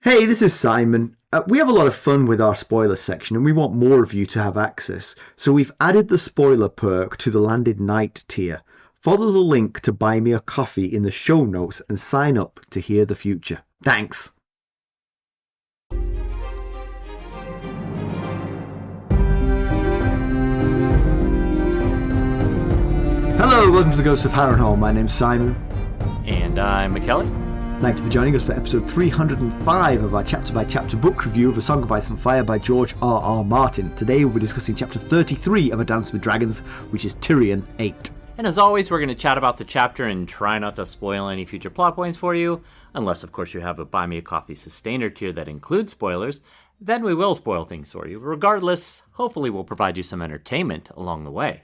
Hey, this is Simon. We have a lot of fun with our spoiler section and we want more of you to have access. So we've added the spoiler perk to the Landed Knight tier. Follow the link to buy me a coffee in the show notes and sign up to hear the future. Thanks. Hello, welcome to the Ghost of Harrenhal. My name's Simon. And I'm Mackelly. Thank you for joining us for episode 305 of our chapter-by-chapter book review of A Song of Ice and Fire by George R.R. Martin. Today we'll be discussing chapter 33 of A Dance with Dragons, which is Tyrion 8. And as always, we're going to chat about the chapter and try not to spoil any future plot points for you, unless, of course, you have a Buy Me a Coffee Sustainer tier that includes spoilers. Then we will spoil things for you. Regardless, hopefully we'll provide you some entertainment along the way.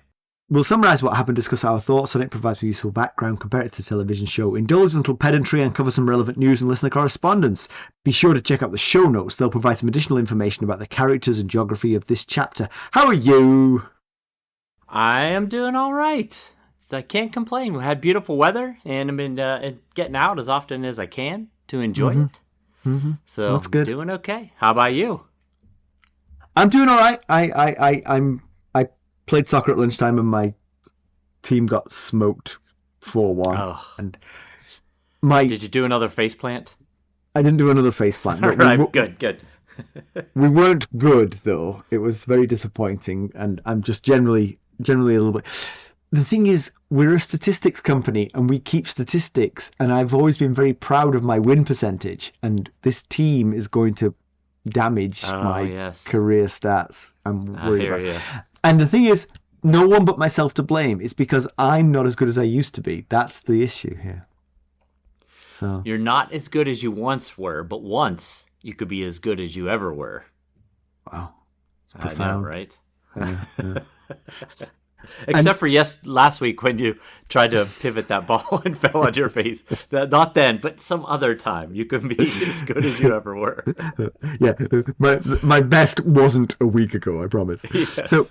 We'll summarise what happened, discuss our thoughts on it, provide some useful background, compare it to the television show, indulge in little pedantry and cover some relevant news and listener correspondence. Be sure to check out the show notes. They'll provide some additional information about the characters and geography of this chapter. How are you? I am doing all right. I can't complain. We had beautiful weather, and I've been getting out as often as I can to enjoy it. Mm-hmm. So that's good. Doing okay. How about you? I'm doing all right. I played soccer at lunchtime and my team got smoked 4-1. Oh. And Did you do another faceplant? I didn't do another faceplant. No, right, good. We weren't good though. It was very disappointing, and I'm just generally a little bit. The thing is, we're a statistics company and we keep statistics, and I've always been very proud of my win percentage, and this team is going to damage my career stats. I'm worried about it. And the thing is, no one but myself to blame. It's because I'm not as good as I used to be. That's the issue here. So you're not as good as you once were, but once you could be as good as you ever were. Wow. I know, right? Yeah. Except for last week when you tried to pivot that ball and fell on your face. Not then, but some other time. You could be as good as you ever were. Yeah, my best wasn't a week ago, I promise. Yes. So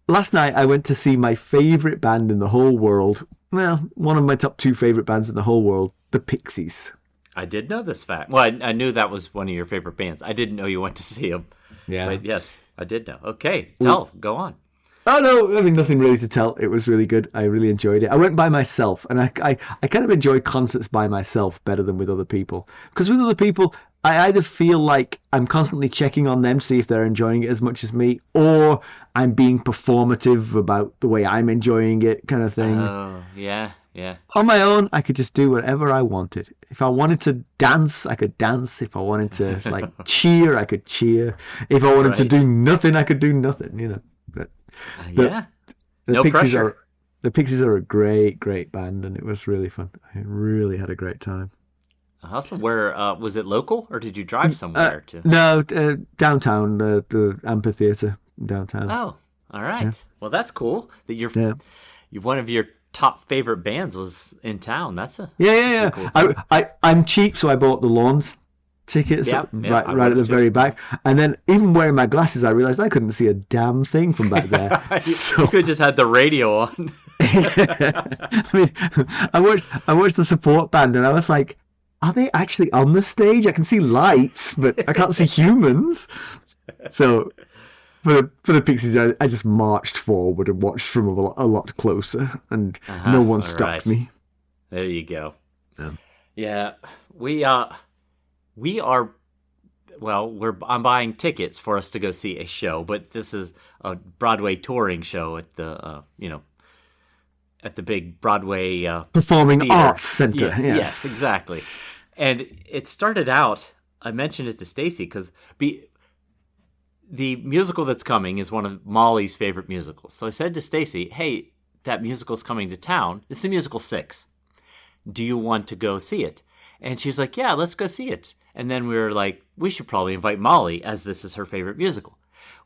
last night I went to see my favourite band in the whole world. Well, one of my top 2 favourite bands in the whole world, the Pixies. I did know this fact. Well, I knew that was one of your favorite bands. I didn't know you went to see them. Yeah. But yes, I did know. Okay, go on. Oh, no, I mean, nothing really to tell. It was really good. I really enjoyed it. I went by myself, and I kind of enjoy concerts by myself better than with other people. Because with other people, I either feel like I'm constantly checking on them to see if they're enjoying it as much as me, or I'm being performative about the way I'm enjoying it, kind of thing. Oh, yeah. On my own, I could just do whatever I wanted. If I wanted to dance, I could dance. If I wanted to, cheer, I could cheer. If I wanted to do nothing, I could do nothing, you know. The Pixies pressure. The Pixies are a great band, and it was really fun. I really had a great time. Awesome. Where was it local, or did you drive somewhere to? No, downtown, the amphitheater downtown. Oh, all right. Yeah. Well, that's cool that you're one of your top favorite bands was in town. That's a cool thing. I'm cheap, so I bought the Lawns tickets right at the very back, and then even wearing my glasses I realized I couldn't see a damn thing from back there. So you could have just had the radio on. I mean, I watched the support band and I was like, are they actually on the stage? I can see lights, but I can't see humans. So for the Pixies, I just marched forward and watched from a lot closer, and no one stopped me. There you go. Yeah, we are. I'm buying tickets for us to go see a show, but this is a Broadway touring show at the, at the big Broadway Performing theater. Arts Center. Yeah, yes, exactly. And it started out. I mentioned it to Stacy because the musical that's coming is one of Molly's favorite musicals. So I said to Stacy, "Hey, that musical's coming to town. It's the musical 6. Do you want to go see it?" And she's like, "Yeah, let's go see it." And then we were like, we should probably invite Molly, as this is her favorite musical.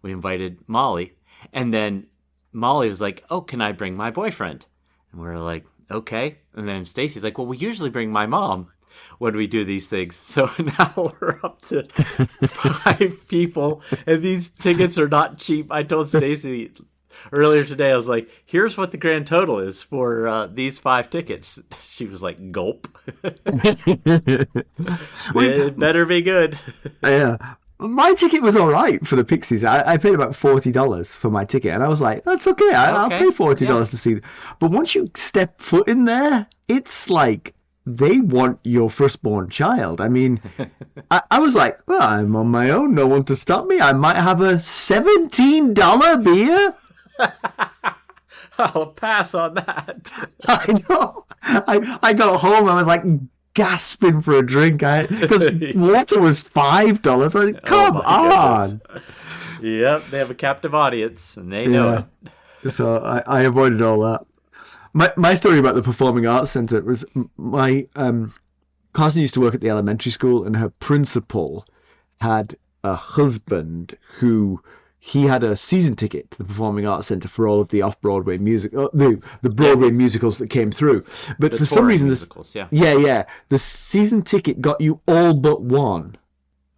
We invited Molly, and then Molly was like, "Oh, can I bring my boyfriend?" And we were like, "Okay." And then Stacy's like, "Well, we usually bring my mom when we do these things." So now we're up to 5 people, and these tickets are not cheap. I told Stacy, earlier today, I was like, here's what the grand total is for these 5 tickets. She was like, gulp. It better be good. Yeah. My ticket was all right for the Pixies. I paid about $40 for my ticket, and I was like, that's okay. I'll pay $40 to see. But once you step foot in there, it's like they want your firstborn child. I mean, I was like, well, I'm on my own. No one to stop me. I might have a $17 beer. I'll pass on that. I know. I got home. I was like gasping for a drink because water was $5. I was like, come on. Yep, they have a captive audience, and they know it. So I avoided all that. My story about the Performing Arts Centre was my cousin used to work at the elementary school, and her principal had a husband who he had a season ticket to the Performing Arts Centre for all of the off-Broadway music, the Broadway musicals that came through. But for some reason, the season ticket got you all but one.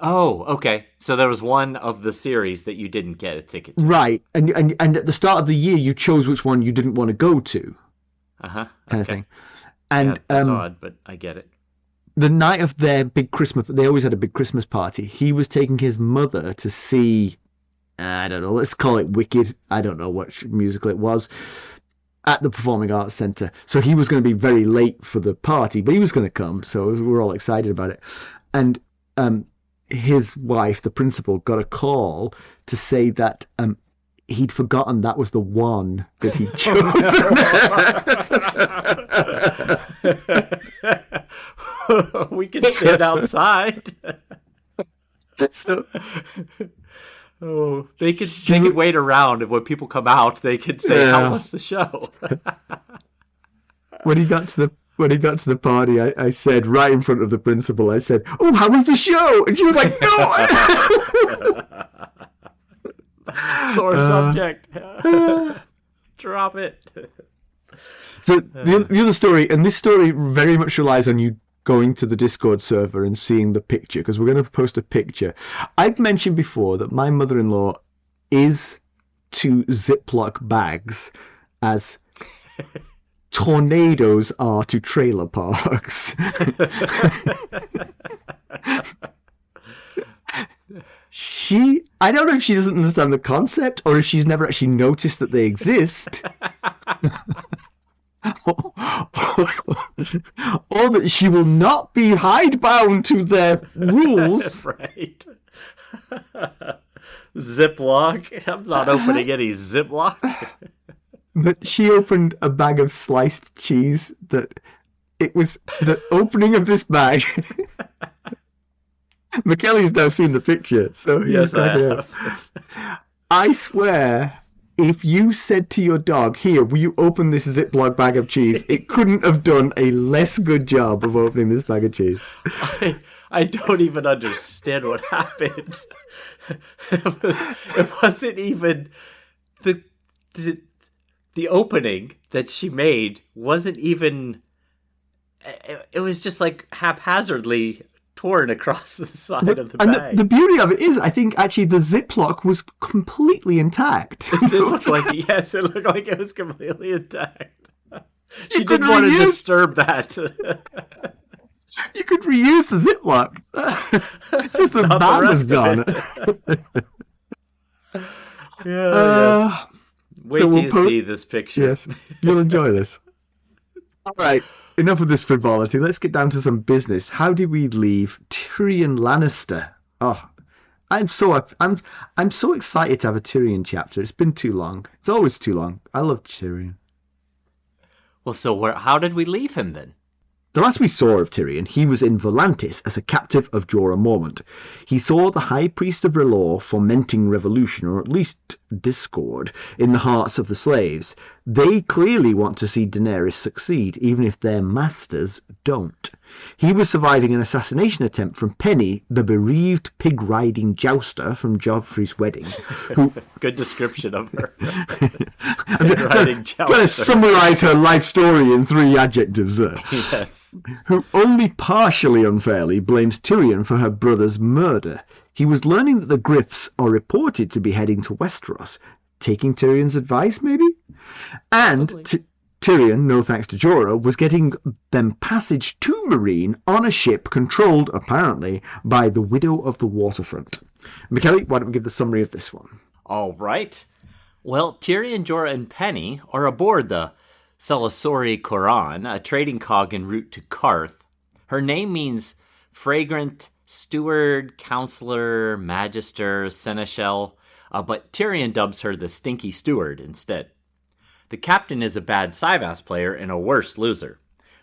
Oh, okay. So there was one of the series that you didn't get a ticket to. Right, and at the start of the year, you chose which one you didn't want to go to. Kind of thing. And that's odd, but I get it. The night of their big Christmas, they always had a big Christmas party. He was taking his mother to see, I don't know, let's call it Wicked. I don't know what musical it was, at the Performing Arts Centre. So he was going to be very late for the party, but he was going to come. So we were all excited about it. And his wife, the principal, got a call to say that he'd forgotten that was the one that he'd chosen. We can stand outside. So, they could wait around, and when people come out, they could say, "How was the show?" When he got to the party, I said right in front of the principal, I said, "Oh, how was the show?" And she was like, "No." Sore subject. Drop it. So the other story, and this story very much relies on you going to the Discord server and seeing the picture, because we're going to post a picture. I've mentioned before that my mother-in-law is to Ziploc bags as tornadoes are to trailer parks. I don't know if she doesn't understand the concept or if she's never actually noticed that they exist. Or that she will not be hidebound to their rules. Right. Ziploc. I'm not opening any Ziploc. But she opened a bag of sliced cheese that it was the opening of this bag. Mackelly's now seen the picture, so he's I swear, if you said to your dog, "Here, will you open this Ziploc bag of cheese?" it couldn't have done a less good job of opening this bag of cheese. I don't even understand what happened. It wasn't even the opening that she made wasn't even. It was just like haphazardly torn across the side of the bag. The beauty of it is, I think actually the Ziploc was completely intact. It looked like it was completely intact. She didn't want to disturb that. You could reuse the Ziploc. It's just the bag was gone. Yes. Wait till you see this picture. Yes, you'll enjoy this. All right. Enough of this frivolity. Let's get down to some business. How did we leave Tyrion Lannister? Oh, I'm so excited to have a Tyrion chapter. It's been too long. It's always too long. I love Tyrion. Well, so how did we leave him then? The last we saw of Tyrion, he was in Volantis as a captive of Jorah Mormont. He saw the High Priest of R'Hllor fomenting revolution, or at least discord, in the hearts of the slaves. They clearly want to see Daenerys succeed, even if their masters don't. He was surviving an assassination attempt from Penny, the bereaved pig-riding jouster from Joffrey's wedding. Who... Good description of her. I'm trying to summarise her life story in 3 adjectives there. Yes. Who only partially unfairly blames Tyrion for her brother's murder. He was learning that the Griffs are reported to be heading to Westeros. taking Tyrion's advice, maybe? And Tyrion, no thanks to Jorah, was getting them passage to Meereen on a ship controlled, apparently, by the Widow of the Waterfront. Mackelly, why don't we give the summary of this one? All right. Well, Tyrion, Jorah, and Penny are aboard the Selaesori Qhoran, a trading cog en route to Qarth. Her name means fragrant steward, counselor, magister, seneschal, but Tyrion dubs her the Stinky Steward instead. The captain is a bad Syvas player and a worse loser,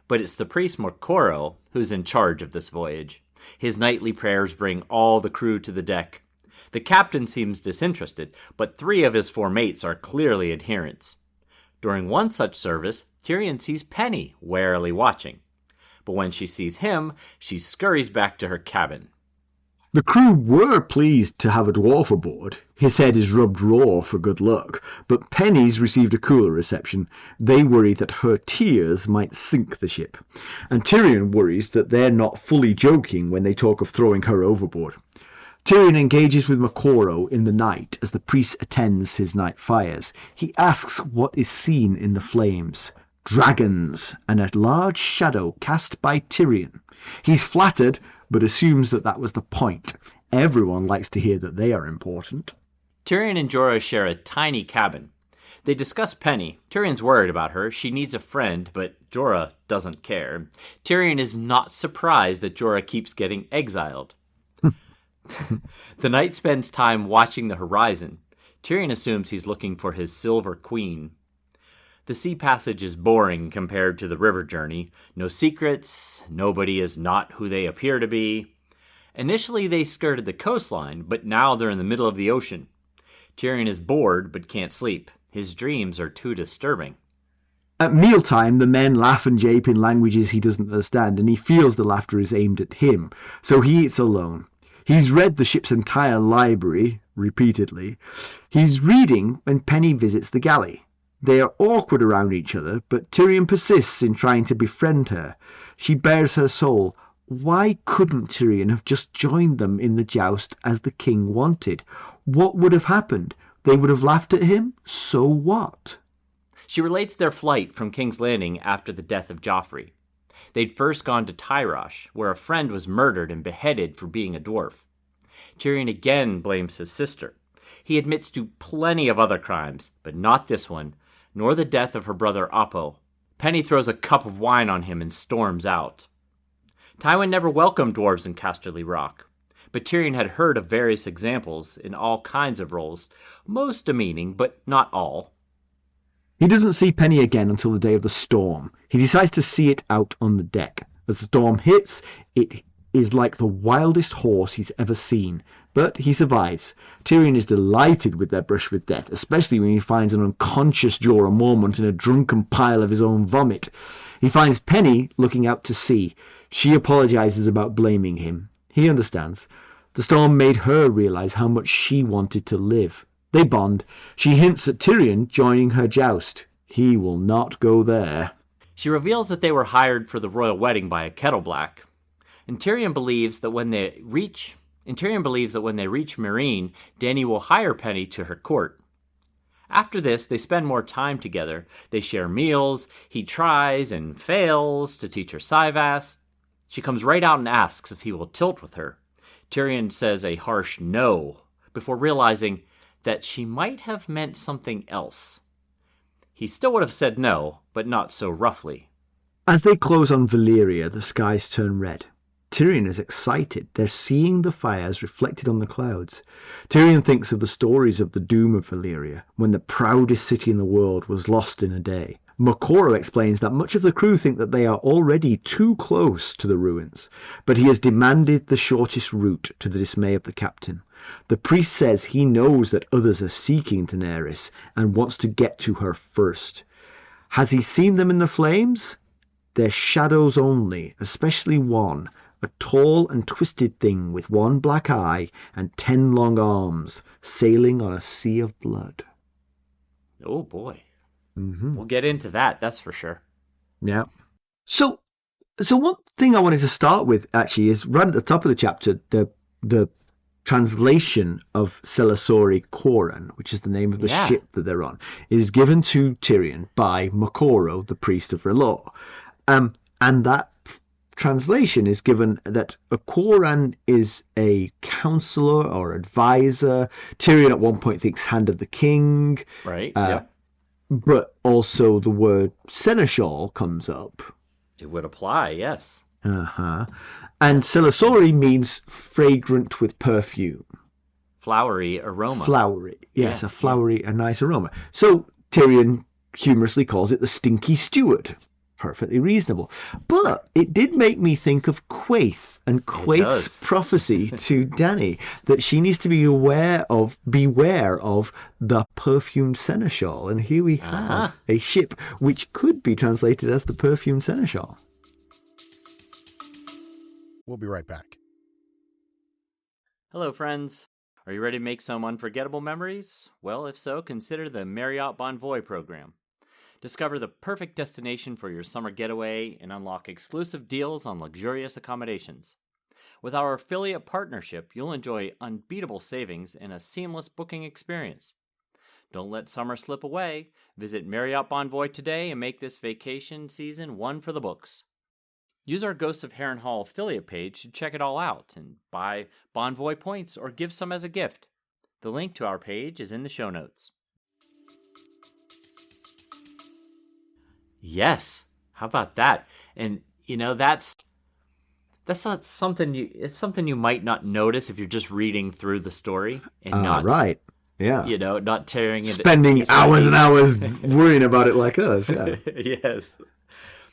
but it's the priest Moqorro who's in charge of this voyage. His nightly prayers bring all the crew to the deck. The captain seems disinterested, but 3 of his 4 mates are clearly adherents. During one such service, Tyrion sees Penny warily watching. But when she sees him, she scurries back to her cabin. The crew were pleased to have a dwarf aboard. His head is rubbed raw for good luck, but Penny's received a cooler reception. They worry that her tears might sink the ship, and Tyrion worries that they're not fully joking when they talk of throwing her overboard. Tyrion engages with Moqorro in the night as the priest attends his night fires. He asks what is seen in the flames. Dragons and a large shadow cast by Tyrion. He's flattered, but assumes that was the point. Everyone likes to hear that they are important. Tyrion and Jorah share a tiny cabin. They discuss Penny. Tyrion's worried about her. She needs a friend, but Jorah doesn't care. Tyrion is not surprised that Jorah keeps getting exiled. The knight spends time watching the horizon. Tyrion assumes he's looking for his silver queen. The sea passage is boring compared to the river journey. No secrets, nobody is not who they appear to be. Initially they skirted the coastline, but now they're in the middle of the ocean. Tyrion is bored but can't sleep. His dreams are too disturbing. At mealtime, the men laugh and jape in languages he doesn't understand, and he feels the laughter is aimed at him, so he eats alone. He's read the ship's entire library, repeatedly. He's reading when Penny visits the galley. They are awkward around each other, but Tyrion persists in trying to befriend her. She bares her soul. Why couldn't Tyrion have just joined them in the joust as the king wanted? What would have happened? They would have laughed at him? So what? She relates their flight from King's Landing after the death of Joffrey. They'd first gone to Tyrosh, where a friend was murdered and beheaded for being a dwarf. Tyrion again blames his sister. He admits to plenty of other crimes, but not this one, nor the death of her brother Oppo. Penny throws a cup of wine on him and storms out. Tywin never welcomed dwarves in Casterly Rock, but Tyrion had heard of various examples in all kinds of roles, most demeaning, but not all. He doesn't see Penny again until the day of the storm. He decides to see it out on the deck. As the storm hits, it is like the wildest horse he's ever seen, but he survives. Tyrion is delighted with their brush with death, especially when he finds an unconscious Jorah Mormont in a drunken pile of his own vomit. He finds Penny looking out to sea. She apologizes about blaming him. He understands. The storm made her realize how much she wanted to live. They bond. She hints at Tyrion joining her joust. He will not go there. She reveals that they were hired for the royal wedding by a Kettleblack. And Tyrion believes that when they reach Meereen, Dany will hire Penny to her court. After this, they spend more time together. They share meals. He tries and fails to teach her Syvas. She comes right out and asks if he will tilt with her. Tyrion says a harsh no, before realizing that she might have meant something else. He still would have said no, but not so roughly. As they close on Valyria, the skies turn red. Tyrion is excited. They're seeing the fires reflected on the clouds. Tyrion thinks of the stories of the doom of Valyria, when the proudest city in the world was lost in a day. Moqorro explains that much of the crew think that they are already too close to the ruins, but he has demanded the shortest route, to the dismay of the captain. The priest says he knows that others are seeking Daenerys and wants to get to her first. Has he seen them in the flames? They're shadows only, especially one, a tall and twisted thing with one black eye and 10 long arms, sailing on a sea of blood. Oh boy. Mm-hmm. We'll get into that, that's for sure. Yeah. So one thing I wanted to start with, actually, is right at the top of the chapter, the translation of Selaesori Qhoran, which is the name of the ship that they're on, is given to Tyrion by Moqorro, the priest of R'Hllor. And that translation is given that a Qhoran is a counselor or advisor. Tyrion at one point thinks hand of the king. Right. But also the word seneschal comes up. It would apply, yes. And Selaesori means fragrant with perfume. Flowery aroma. Flowery, yes, a flowery, a nice aroma. So Tyrion humorously calls it the Stinky Steward. Perfectly reasonable. But it did make me think of Quaithe and Quaithe's prophecy to Dany that she needs to beware of the perfumed seneschal. And here we have a ship which could be translated as the perfumed seneschal. We'll be right back. Hello, friends. Are you ready to make some unforgettable memories? Well, if so, consider the Marriott Bonvoy program. Discover the perfect destination for your summer getaway and unlock exclusive deals on luxurious accommodations. With our affiliate partnership, you'll enjoy unbeatable savings and a seamless booking experience. Don't let summer slip away. Visit Marriott Bonvoy today and make this vacation season one for the books. Use our Ghosts of Harrenhal affiliate page to check it all out and buy Bonvoy points or give some as a gift. The link to our page is in the show notes. Yes, how about that? And that's not something it's something you might not notice if you're just reading through the story and not not tearing it, spending hours and hours worrying about it like us. Yeah. Yes.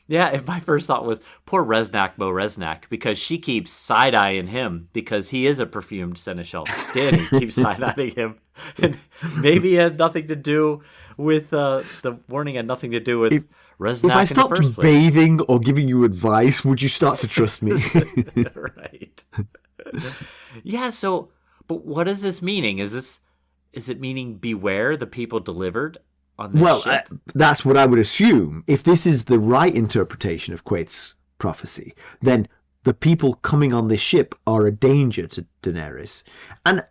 Yeah, and my first thought was, poor Reznak Bo Reznak, because she keeps side-eyeing him because he is a perfumed seneschal. Dany keeps side-eyeing him. And maybe it had nothing to do with, the warning had nothing to do with Reznak in the first place. If I stopped bathing or giving you advice, would you start to trust me? Right. Yeah, so, but what is this meaning? Is it meaning beware the people delivered? That's what I would assume. If this is the right interpretation of Quaithe's prophecy, then the people coming on this ship are a danger to Daenerys. And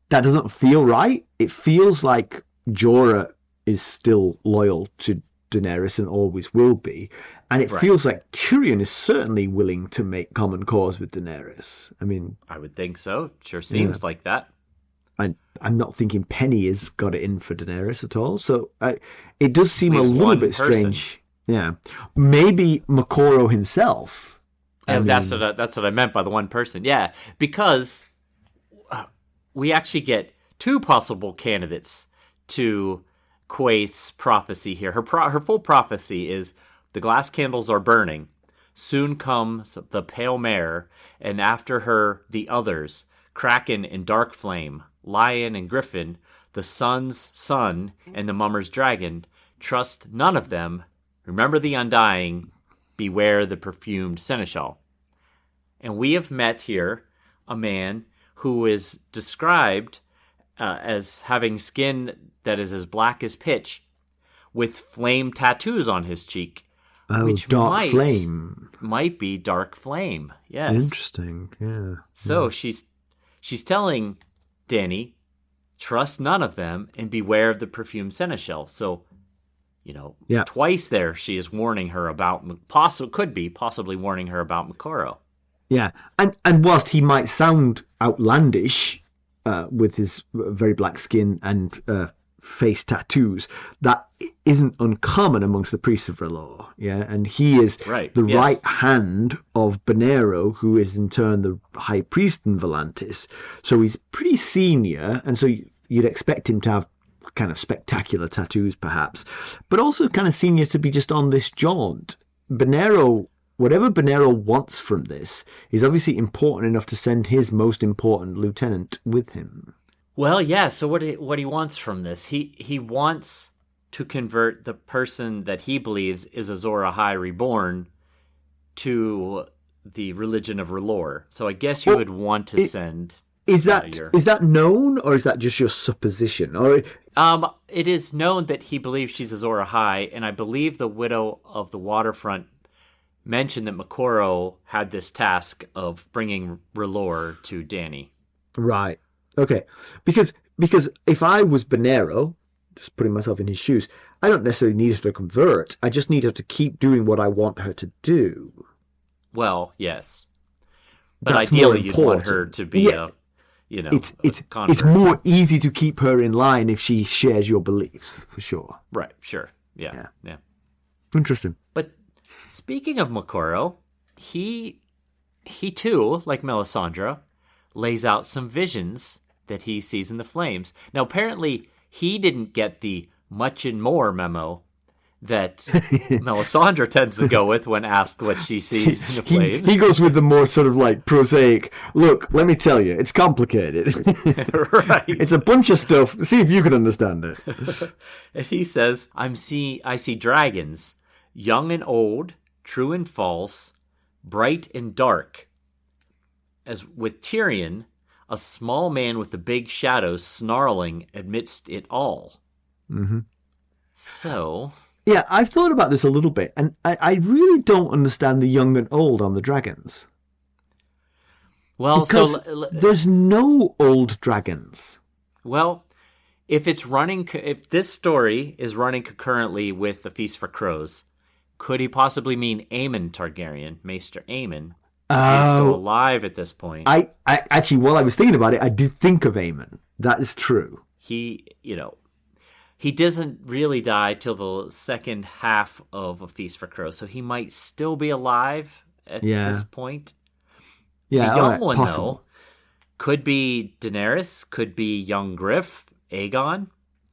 that doesn't feel right. It feels like Jorah is still loyal to Daenerys and always will be. And it feels like Tyrion is certainly willing to make common cause with Daenerys. I mean, I would think so. Sure seems like that. I'm not thinking Penny has got it in for Daenerys at all. So it does seem a little bit strange. Yeah. Maybe Moqorro himself. And that's what I meant by the one person. Yeah. Because we actually get two possible candidates to Quaithe's prophecy here. Her full prophecy is the glass candles are burning. Soon comes the pale mare, and after her the others, Kraken and Dark Flame, Lion and Griffin, the Sun's Son and the Mummer's Dragon. Trust none of them. Remember the Undying. Beware the perfumed seneschal. And we have met here a man who is described as having skin that is as black as pitch, with flame tattoos on his cheek. Which Dark Flame. Might be Dark Flame, yes. Interesting, yeah. So she's telling Dany, trust none of them and beware of the perfumed seneschal. So, twice there she is warning her about, possibly warning her about Moqorro. Yeah, and whilst he might sound outlandish with his very black skin and face tattoos, that isn't uncommon amongst the priests of R'Hllor. Yeah, and he is right hand of Bonero, who is in turn the high priest in Volantis. So he's pretty senior, and so you'd expect him to have kind of spectacular tattoos, perhaps, but also kind of senior to be just on this jaunt. Bonero, whatever Bonero wants from this, is obviously important enough to send his most important lieutenant with him. Well, yeah. So what he wants from this, he wants to convert the person that he believes is Azor Ahai reborn to the religion of R'Hllor. So I guess you would want to send. Is that known, or is that just your supposition? Or it is known that he believes she's Azor Ahai, and I believe the widow of the waterfront mentioned that Moqorro had this task of bringing R'hllor to Dany. Right. Okay. Because if I was Bonero, just putting myself in his shoes, I don't necessarily need her to convert. I just need her to keep doing what I want her to do. Well, yes. But That's ideally, more you'd want important. her to be a convert. It's more easy to keep her in line if she shares your beliefs, for sure. Right, sure. Yeah. Interesting. But speaking of Moqorro, he too, like Melisandre, lays out some visions that he sees in the flames. Now, apparently, he didn't get the much and more memo that Melisandre tends to go with when asked what she sees in the flames. He goes with the more sort of like prosaic, look, let me tell you, it's complicated. Right. It's a bunch of stuff. See if you can understand it. And he says, I see dragons, young and old, true and false, bright and dark. As with Tyrion, a small man with a big shadow snarling amidst it all. Mm-hmm. So... Yeah, I've thought about this a little bit, and I really don't understand the young and old on the dragons. Well, because there's no old dragons. Well, if this story is running concurrently with the Feast for Crows, could he possibly mean Aemon Targaryen, Maester Aemon? He's still alive at this point. I actually, while I was thinking about it, I did think of Aemon. That is true. He doesn't really die till the second half of A Feast for Crows, so he might still be alive at this point. Yeah, the young one, though, could be Daenerys, could be young Griff, Aegon.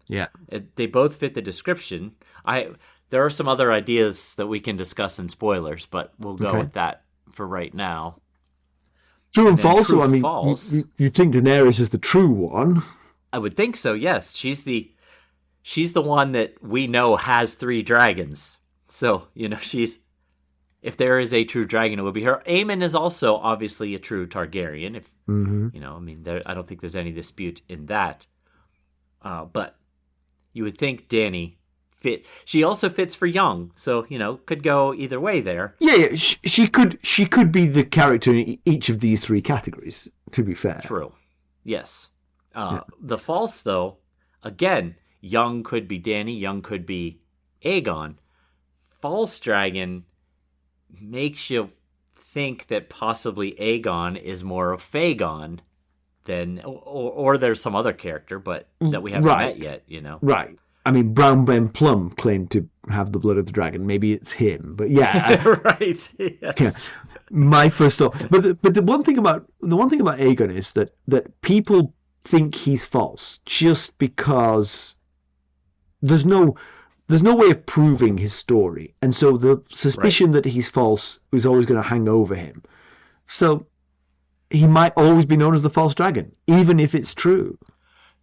Yeah. They both fit the description. There are some other ideas that we can discuss in spoilers, but we'll go with that for right now. True and false, true I mean, false. You think Daenerys is the true one? I would think so, yes. She's the one that we know has 3 dragons. So, if there is a true dragon, it would be her. Aemon is also obviously a true Targaryen. I don't think there's any dispute in that. But you would think Dany fit. She also fits for young, so could go either way there. Yeah. She could be the character in each of these 3 categories. To be fair. True. Yes. The false, though, again. Young could be Dany, young could be Aegon. False dragon makes you think that possibly Aegon is more of Fagon than, or there's some other character, but that we haven't met yet, Right. I mean, Brown Ben Plum claimed to have the blood of the dragon. Maybe it's him, but yeah. Right. Yes. Yeah. My first thought, but the one thing about Aegon is that people think he's false just because. There's no way of proving his story, and so the suspicion that he's false is always going to hang over him. So he might always be known as the false dragon, even if it's true.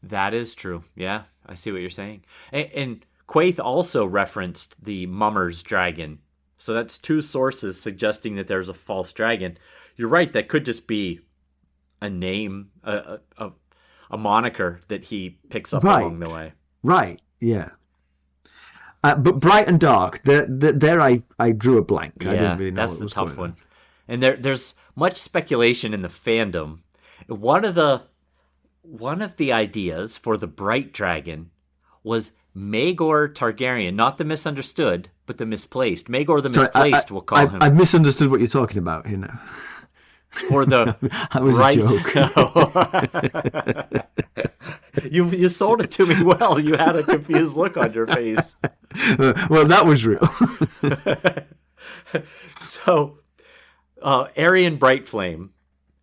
That is true. Yeah, I see what you're saying. And Quaithe also referenced the Mummer's dragon, so that's 2 sources suggesting that there's a false dragon. You're right. That could just be a name, a moniker that he picks up along the way. Right. Yeah. But bright and dark, there I drew a blank. Yeah, I didn't really know that's what the was tough going one. on. And there's much speculation in the fandom. One of the ideas for the bright dragon was Maegor Targaryen, not the misunderstood, but the misplaced. Maegor the misplaced, we'll call him. I've misunderstood what you're talking about here now. For the that was bright... a joke. You sold it to me well. You had a confused look on your face. Well, that was real. So, Aerion Brightflame,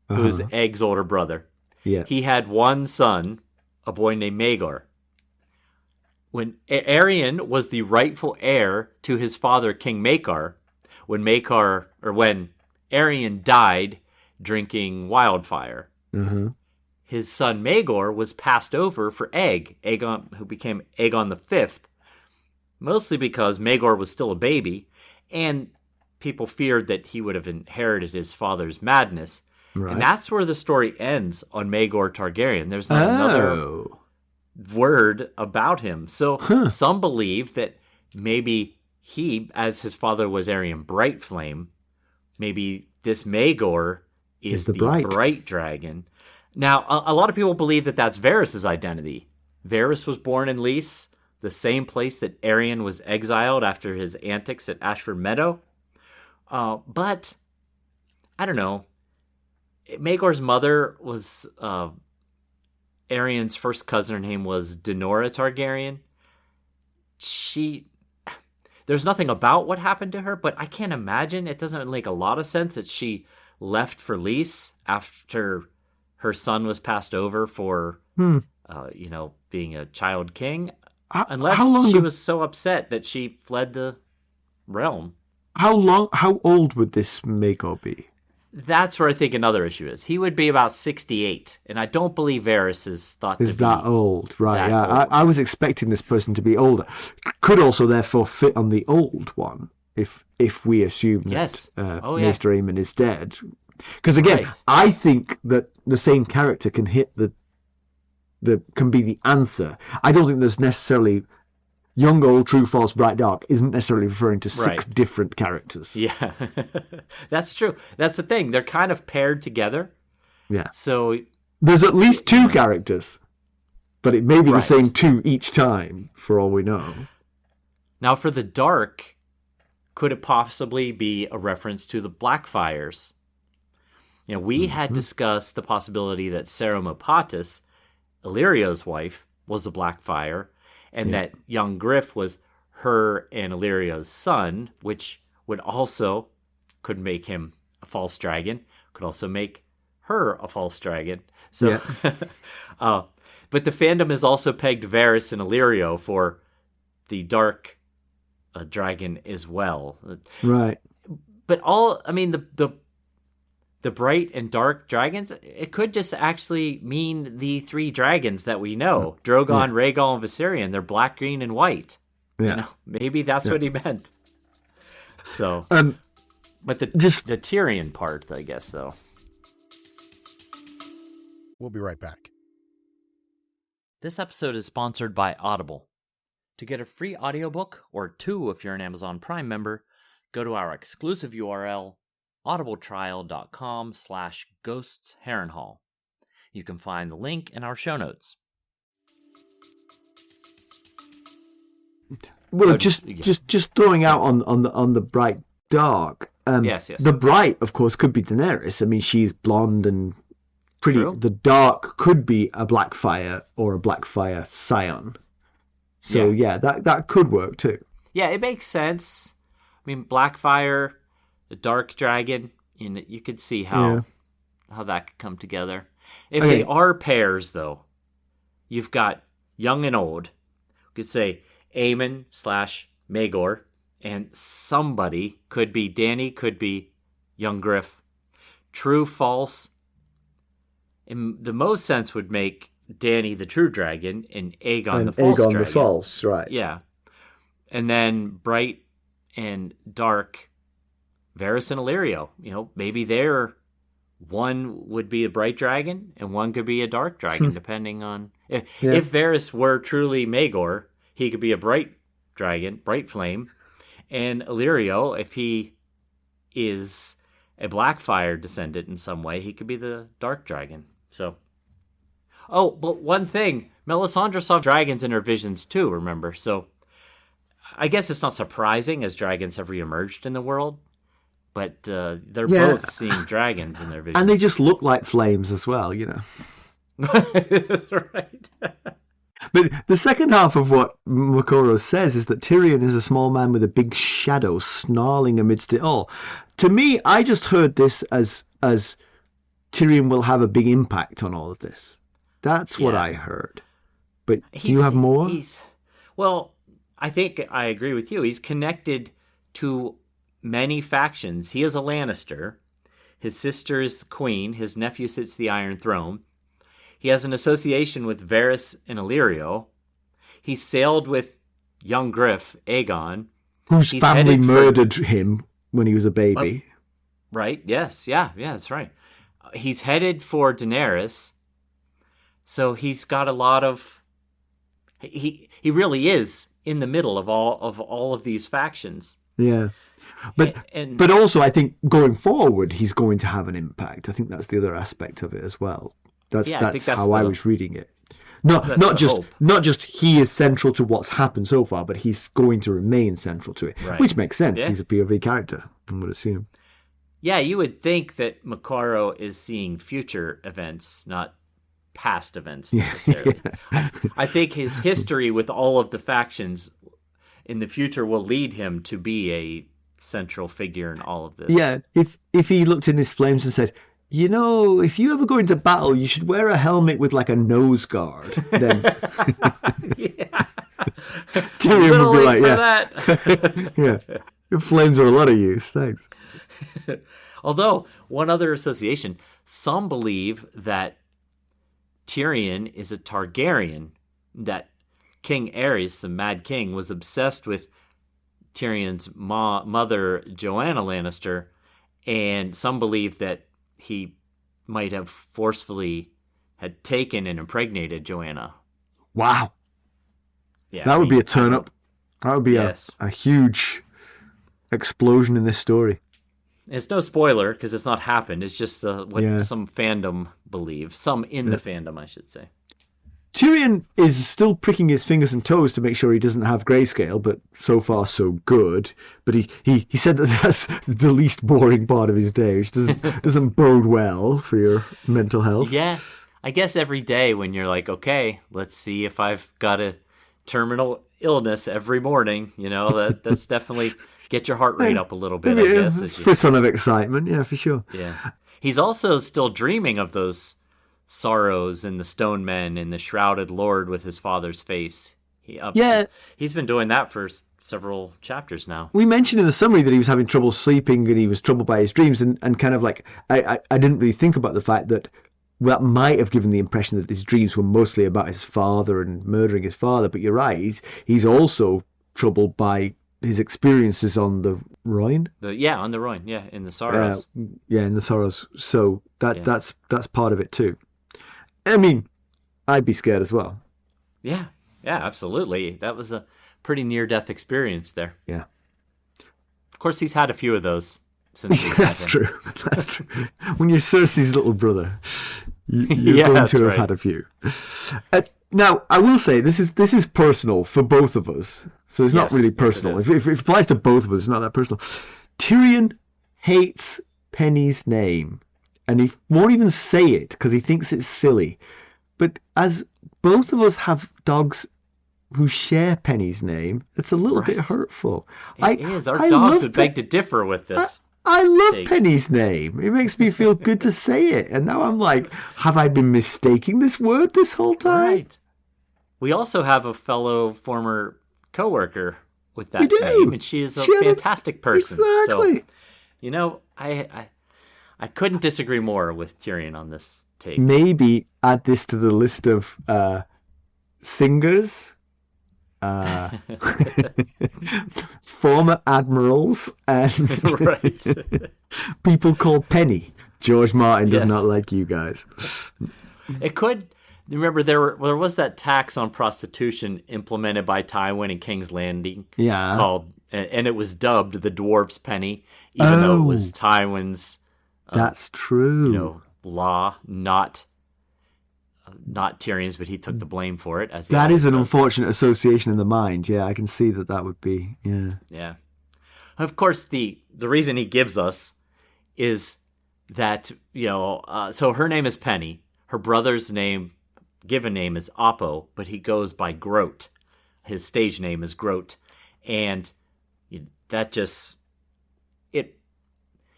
who's Egg's older brother, he had one son, a boy named Maegor. When Aerion was the rightful heir to his father, King Maekar, when Aerion died drinking wildfire, his son Maegor was passed over for Aegon, who became Aegon V, mostly because Maegor was still a baby, and people feared that he would have inherited his father's madness. Right. And that's where the story ends on Maegor Targaryen. There's not another word about him. So some believe that maybe he, as his father was Aerion Brightflame, maybe this Maegor is the the bright. bright dragon. Now, a lot of people believe that that's Varys' identity. Varys was born in Lys, the same place that Aerion was exiled after his antics at Ashford Meadow. But, I don't know. Maegor's mother was Aerion's first cousin. Her name was Daenerys Targaryen. There's nothing about what happened to her, but I can't imagine. It doesn't make a lot of sense that she left for Lys after her son was passed over for, being a child king. Unless she was so upset that she fled the realm. How old would this Maegor be? That's where I think another issue is. He would be about 68, and I don't believe Varys is thought to be that old, right? Yeah, old. I was expecting this person to be older. Could also therefore fit on the old one if we assume that Maester Aemon is dead. Because again, Right. I think that the same character can hit can be the answer. I don't think there's necessarily young, old, true, false, bright, dark isn't necessarily referring to six Right. different characters. Yeah, that's true. That's the thing. They're kind of paired together. Yeah. So There's at least two characters, but it may be the Right. same two each time, for all we know. now for the dark, could it possibly be a reference to the Blackfires? We had discussed the possibility that Ser Moqorro, Illyrio's wife, was the Blackfire, and that young Griff was her and Illyrio's son, which could make him a false dragon, could also make her a false dragon. So, but the fandom has also pegged Varys and Illyrio for the dark dragon as well. Right. But the bright and dark dragons, it could just actually mean the three dragons that we know. Drogon, Rhaegal, and Viserion. They're black, green, and white. Yeah. Maybe that's what he meant. So, but the Tyrion part, I guess, though. We'll be right back. This episode is sponsored by Audible. To get a free audiobook, or two if you're an Amazon Prime member, go to our exclusive URL, audibletrial.com/ghostsharrenhal. You can find the link in our show notes. Well, just throwing out on the bright dark. Yes. The bright, of course, could be Daenerys. I mean, she's blonde and pretty. True. The dark could be a Blackfire or a Blackfire scion. So that could work too. Yeah, it makes sense. I mean, Blackfire, the Dark Dragon, you could see how that could come together. If they are pairs, though, you've got young and old. We could say Aemon / Maegor, and somebody could be Dany, could be young Griff. True, false. In the most sense would make Dany the true dragon and Aegon the false dragon. Aegon the false, right. Yeah. And then bright and dark, Varys and Illyrio. Maybe one would be a bright dragon and one could be a dark dragon, depending on... If Varys were truly Maegor, he could be a bright dragon, bright flame. And Illyrio, if he is a Blackfire descendant in some way, he could be the dark dragon. So... Oh, but one thing, Melisandre saw dragons in her visions too, remember? So I guess it's not surprising as dragons have reemerged in the world, but they're both seeing dragons in their visions. And they just look like flames as well, That's right. But the second half of what Moqorro says is that Tyrion is a small man with a big shadow snarling amidst it all. To me, I just heard this as Tyrion will have a big impact on all of this. That's what I heard. But do you have more? Well, I think I agree with you. He's connected to many factions. He is a Lannister. His sister is the queen. His nephew sits the Iron Throne. He has an association with Varys and Illyrio. He sailed with young Griff, Aegon. Whose family murdered him when he was a baby. Right, yes. Yeah, that's right. He's headed for Daenerys. So he's got a lot of... He really is in the middle of all of these factions. Yeah. But also, I think going forward, he's going to have an impact. I think that's the other aspect of it as well. That's how I was reading it. Not just he is central to what's happened so far, but he's going to remain central to it, which makes sense. Yeah. He's a POV character, I would assume. Yeah, you would think that Moqorro is seeing future events, not past events necessarily. Yeah. I think his history with all of the factions in the future will lead him to be a central figure in all of this. Yeah, if he looked in his flames and said, you know, if you ever go into battle, you should wear a helmet with like a nose guard. Then Tyrion would be like, that. Yeah, your flames are a lot of use. Thanks. Although, one other association, some believe that Tyrion is a Targaryen, that King Aerys, the Mad King, was obsessed with Tyrion's mother, Joanna Lannister, and some believe that he might have forcefully had taken and impregnated Joanna. Wow. Yeah, that would be a turn up. That would be a huge explosion in this story. It's no spoiler because it's not happened. It's just what some fandom believe. Some in the fandom, I should say. Tyrion is still pricking his fingers and toes to make sure he doesn't have grayscale, but so far so good. But he said that that's the least boring part of his day, which doesn't bode well for your mental health. Yeah, I guess every day when you're like, okay, let's see if I've got a terminal illness every morning, you know, that's definitely get your heart rate up a little bit, I guess. Frisson of excitement, yeah, for sure. Yeah. He's also still dreaming of those sorrows and the stone men and the shrouded lord with his father's face. He's been doing that for several chapters now. We mentioned in the summary that he was having trouble sleeping and he was troubled by his dreams, and kind of like I didn't really think about the fact that that might have given the impression that his dreams were mostly about his father and murdering his father. But you're right, he's also troubled by his experiences on the Rhine. On the Rhine, in the Sorrows. In the Sorrows. So that's part of it too. I mean, I'd be scared as well. Yeah, absolutely. That was a pretty near-death experience there. Yeah. Of course, he's had a few of those since we've That's true. When you're Cersei's little brother, you're going to have had a few. Now, I will say, this is personal for both of us. So it's not really personal. If it applies to both of us, it's not that personal. Tyrion hates Penny's name. And he won't even say it because he thinks it's silly. But as both of us have dogs who share Penny's name, it's a little bit hurtful. It is. Our dogs would beg to differ with this. I love Penny's name. It makes me feel good to say it. And now I'm like, have I been mistaking this word this whole time? Right. We also have a fellow former coworker with that name, and she is a fantastic person. Exactly. So, you know, I couldn't disagree more with Tyrion on this take. Maybe add this to the list of singers, former admirals, and people called Penny. George Martin does not like you guys. It could. Remember, there was that tax on prostitution implemented by Tywin in King's Landing. Yeah. And it was dubbed the Dwarf's Penny, even though it was Tywin's. That's true. You know, law, not Tyrion's, but he took the blame for it. That is an unfortunate association in the mind. Yeah, I can see that would be. Yeah. Yeah. Of course, the reason he gives us is that, you know, so her name is Penny. Her brother's given name is Oppo, but he goes by Groat. His stage name is Groat. And that just, it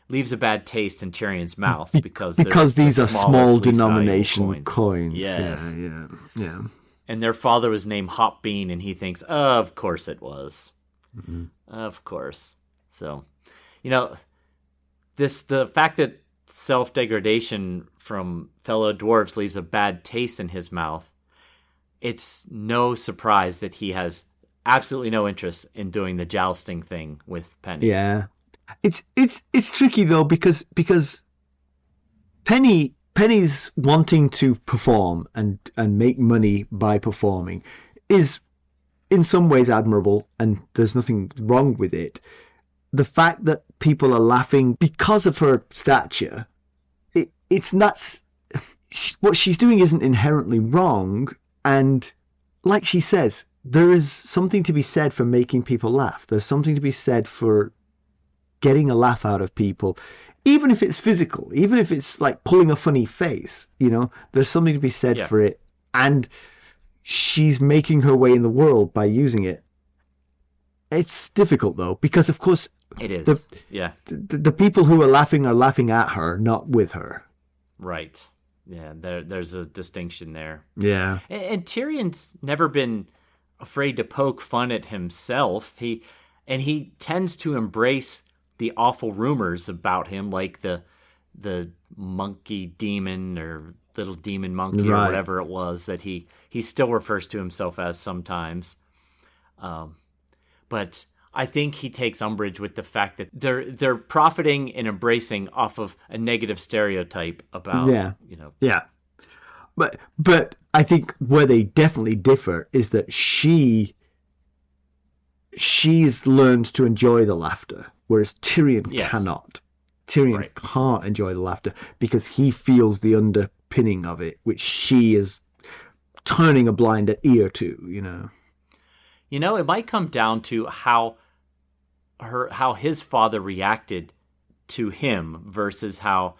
leaves a bad taste in Tyrion's mouth because these are small denomination coins. Yes. Yeah. And their father was named Hop Bean, and he thinks, of course it was. Mm-hmm. Of course. So, you know, the fact that self-degradation from fellow dwarves leaves a bad taste in his mouth, it's no surprise that he has absolutely no interest in doing the jousting thing with Penny. Yeah. It's tricky though because Penny's wanting to perform and make money by performing is in some ways admirable, and there's nothing wrong with it. the fact that people are laughing because of her stature, it's not, what she's doing isn't inherently wrong. And like she says, there is something to be said for making people laugh. There's something to be said for getting a laugh out of people, even if it's physical, even if it's like pulling a funny face, there's something to be said for it. And she's making her way in the world by using it. It's difficult though, because of course it is. The people who are laughing at her, not with her. Right. Yeah, there's a distinction there. Yeah. And Tyrion's never been afraid to poke fun at himself. He tends to embrace the awful rumors about him, like the monkey demon or little demon monkey or whatever it was that he still refers to himself as sometimes. But I think he takes umbrage with the fact that they're profiting and embracing off of a negative stereotype about, Yeah. But I think where they definitely differ is that she's learned to enjoy the laughter, whereas Tyrion cannot. Tyrion can't enjoy the laughter because he feels the underpinning of it, which she is turning a blind ear to, it might come down to how his father reacted to him versus how,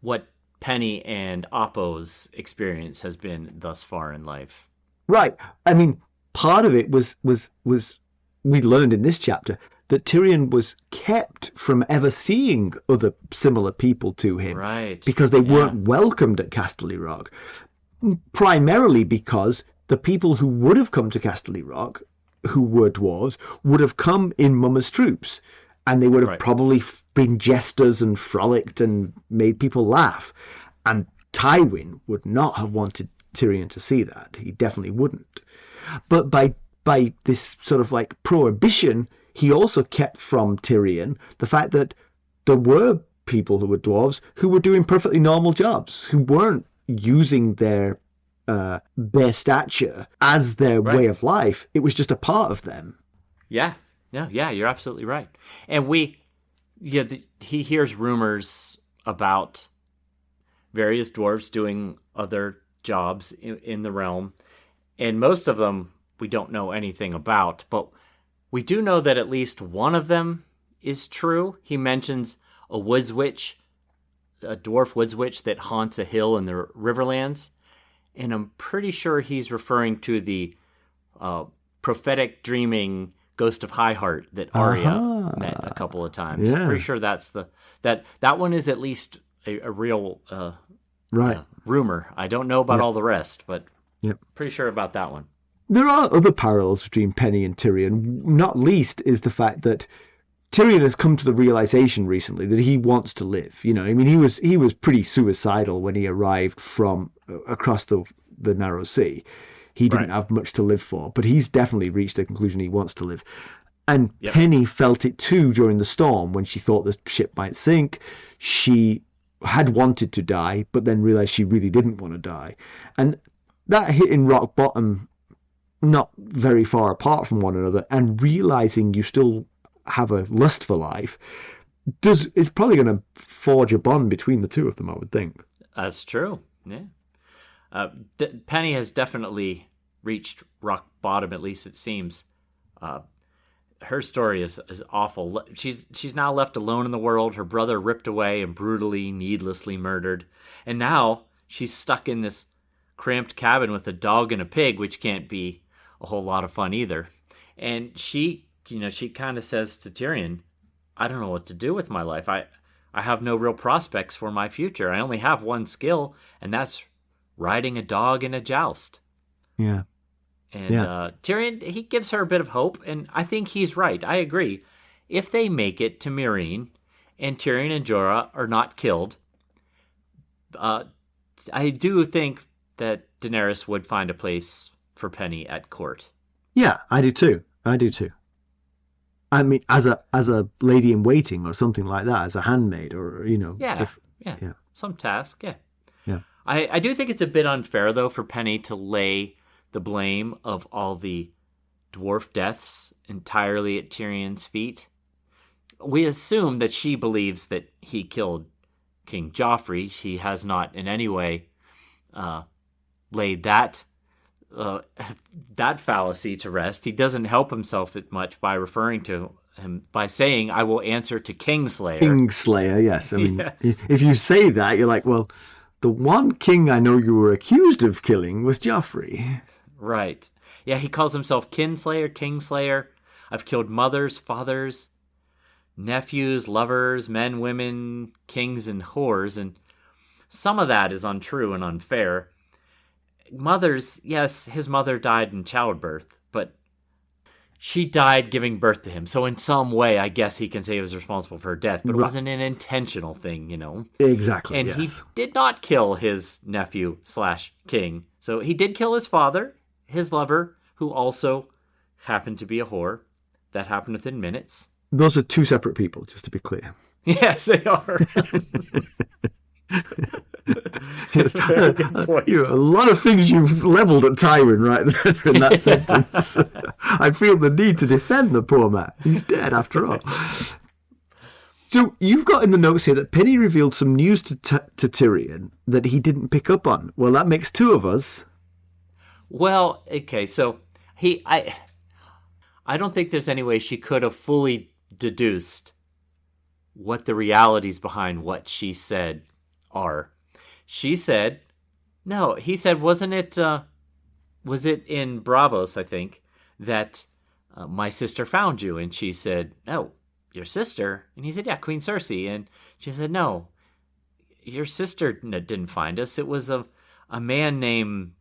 what Penny and Oppo's experience has been thus far in life. Right. I mean, part of it was we learned in this chapter that Tyrion was kept from ever seeing other similar people to him, right? Because they weren't welcomed at Casterly Rock, primarily because the people who would have come to Casterly Rock, who were dwarves, would have come in Mumma's troops, and they would have probably been jesters and frolicked and made people laugh. And Tywin would not have wanted Tyrion to see that. He definitely wouldn't. But by this sort of like prohibition, he also kept from Tyrion the fact that there were people who were dwarves who were doing perfectly normal jobs, who weren't using their stature as their way of life. It was just a part of them. Yeah, you're absolutely right. And he hears rumors about various dwarves doing other jobs in the realm, and most of them we don't know anything about, but we do know that at least one of them is true. He mentions a woods witch, a dwarf woods witch that haunts a hill in the Riverlands. And I'm pretty sure he's referring to the prophetic dreaming ghost of Highheart that Arya met a couple of times. Yeah. I'm pretty sure that one is at least a real rumor. I don't know about all the rest, but pretty sure about that one. There are other parallels between Penny and Tyrion. Not least is the fact that Tyrion has come to the realization recently that he wants to live. I mean, he was pretty suicidal when he arrived from across the Narrow Sea. He didn't have much to live for, but he's definitely reached the conclusion he wants to live. And Penny felt it too during the storm when she thought the ship might sink. She had wanted to die, but then realized she really didn't want to die. And that hitting rock bottom, not very far apart from one another, and realizing you still have a lust for life, it's probably going to forge a bond between the two of them, I would think. That's true. Yeah. Penny has definitely reached rock bottom, at least it seems. Her story is awful. She's now left alone in the world, her brother ripped away and brutally, needlessly murdered. And now she's stuck in this cramped cabin with a dog and a pig, which can't be a whole lot of fun either. And she kind of says to Tyrion, I don't know what to do with my life. I have no real prospects for my future. I only have one skill, and that's riding a dog in a joust. Yeah. And Tyrion, he gives her a bit of hope, and I think he's right. I agree. If they make it to Meereen and Tyrion and Jorah are not killed, I do think that Daenerys would find a place for Penny at court. Yeah, I do too. I mean, as a lady in waiting or something like that, as a handmaid, or some task. Yeah. I do think it's a bit unfair though for Penny to lay the blame of all the dwarf deaths entirely at Tyrion's feet. We assume that she believes that he killed King Joffrey. She has not in any way laid that fallacy to rest. He doesn't help himself much by referring to him, by saying, "I will answer to Kingslayer." Kingslayer, yes. I mean, Yes. if you say that, you're like, well, the one king I know you were accused of killing was Joffrey. Right. Yeah, he calls himself Kinslayer, Kingslayer. I've killed mothers, fathers, nephews, lovers, men, women, kings, and whores, and some of that is untrue and unfair. Mothers, yes, his mother died in childbirth, but she died giving birth to him. So in some way, I guess he can say he was responsible for her death, but it wasn't an intentional thing, Exactly, And yes. he did not kill his nephew/king. So he did kill his father, his lover, who also happened to be a whore. That happened within minutes. Those are two separate people, just to be clear. Yes, they are. Yes. Very good point. A lot of things you've leveled at Tyrion right there in that sentence. I feel the need to defend the poor man. He's dead after all. So you've got in the notes here that Penny revealed some news to Tyrion that he didn't pick up on. Well, that makes two of us. Well, okay, so I don't think there's any way she could have fully deduced what the realities behind what she said are. She said, no, he said, was it in Bravos, I think, that my sister found you? And she said, no, your sister? And he said, yeah, Queen Cersei. And she said, no, your sister didn't find us. It was a man named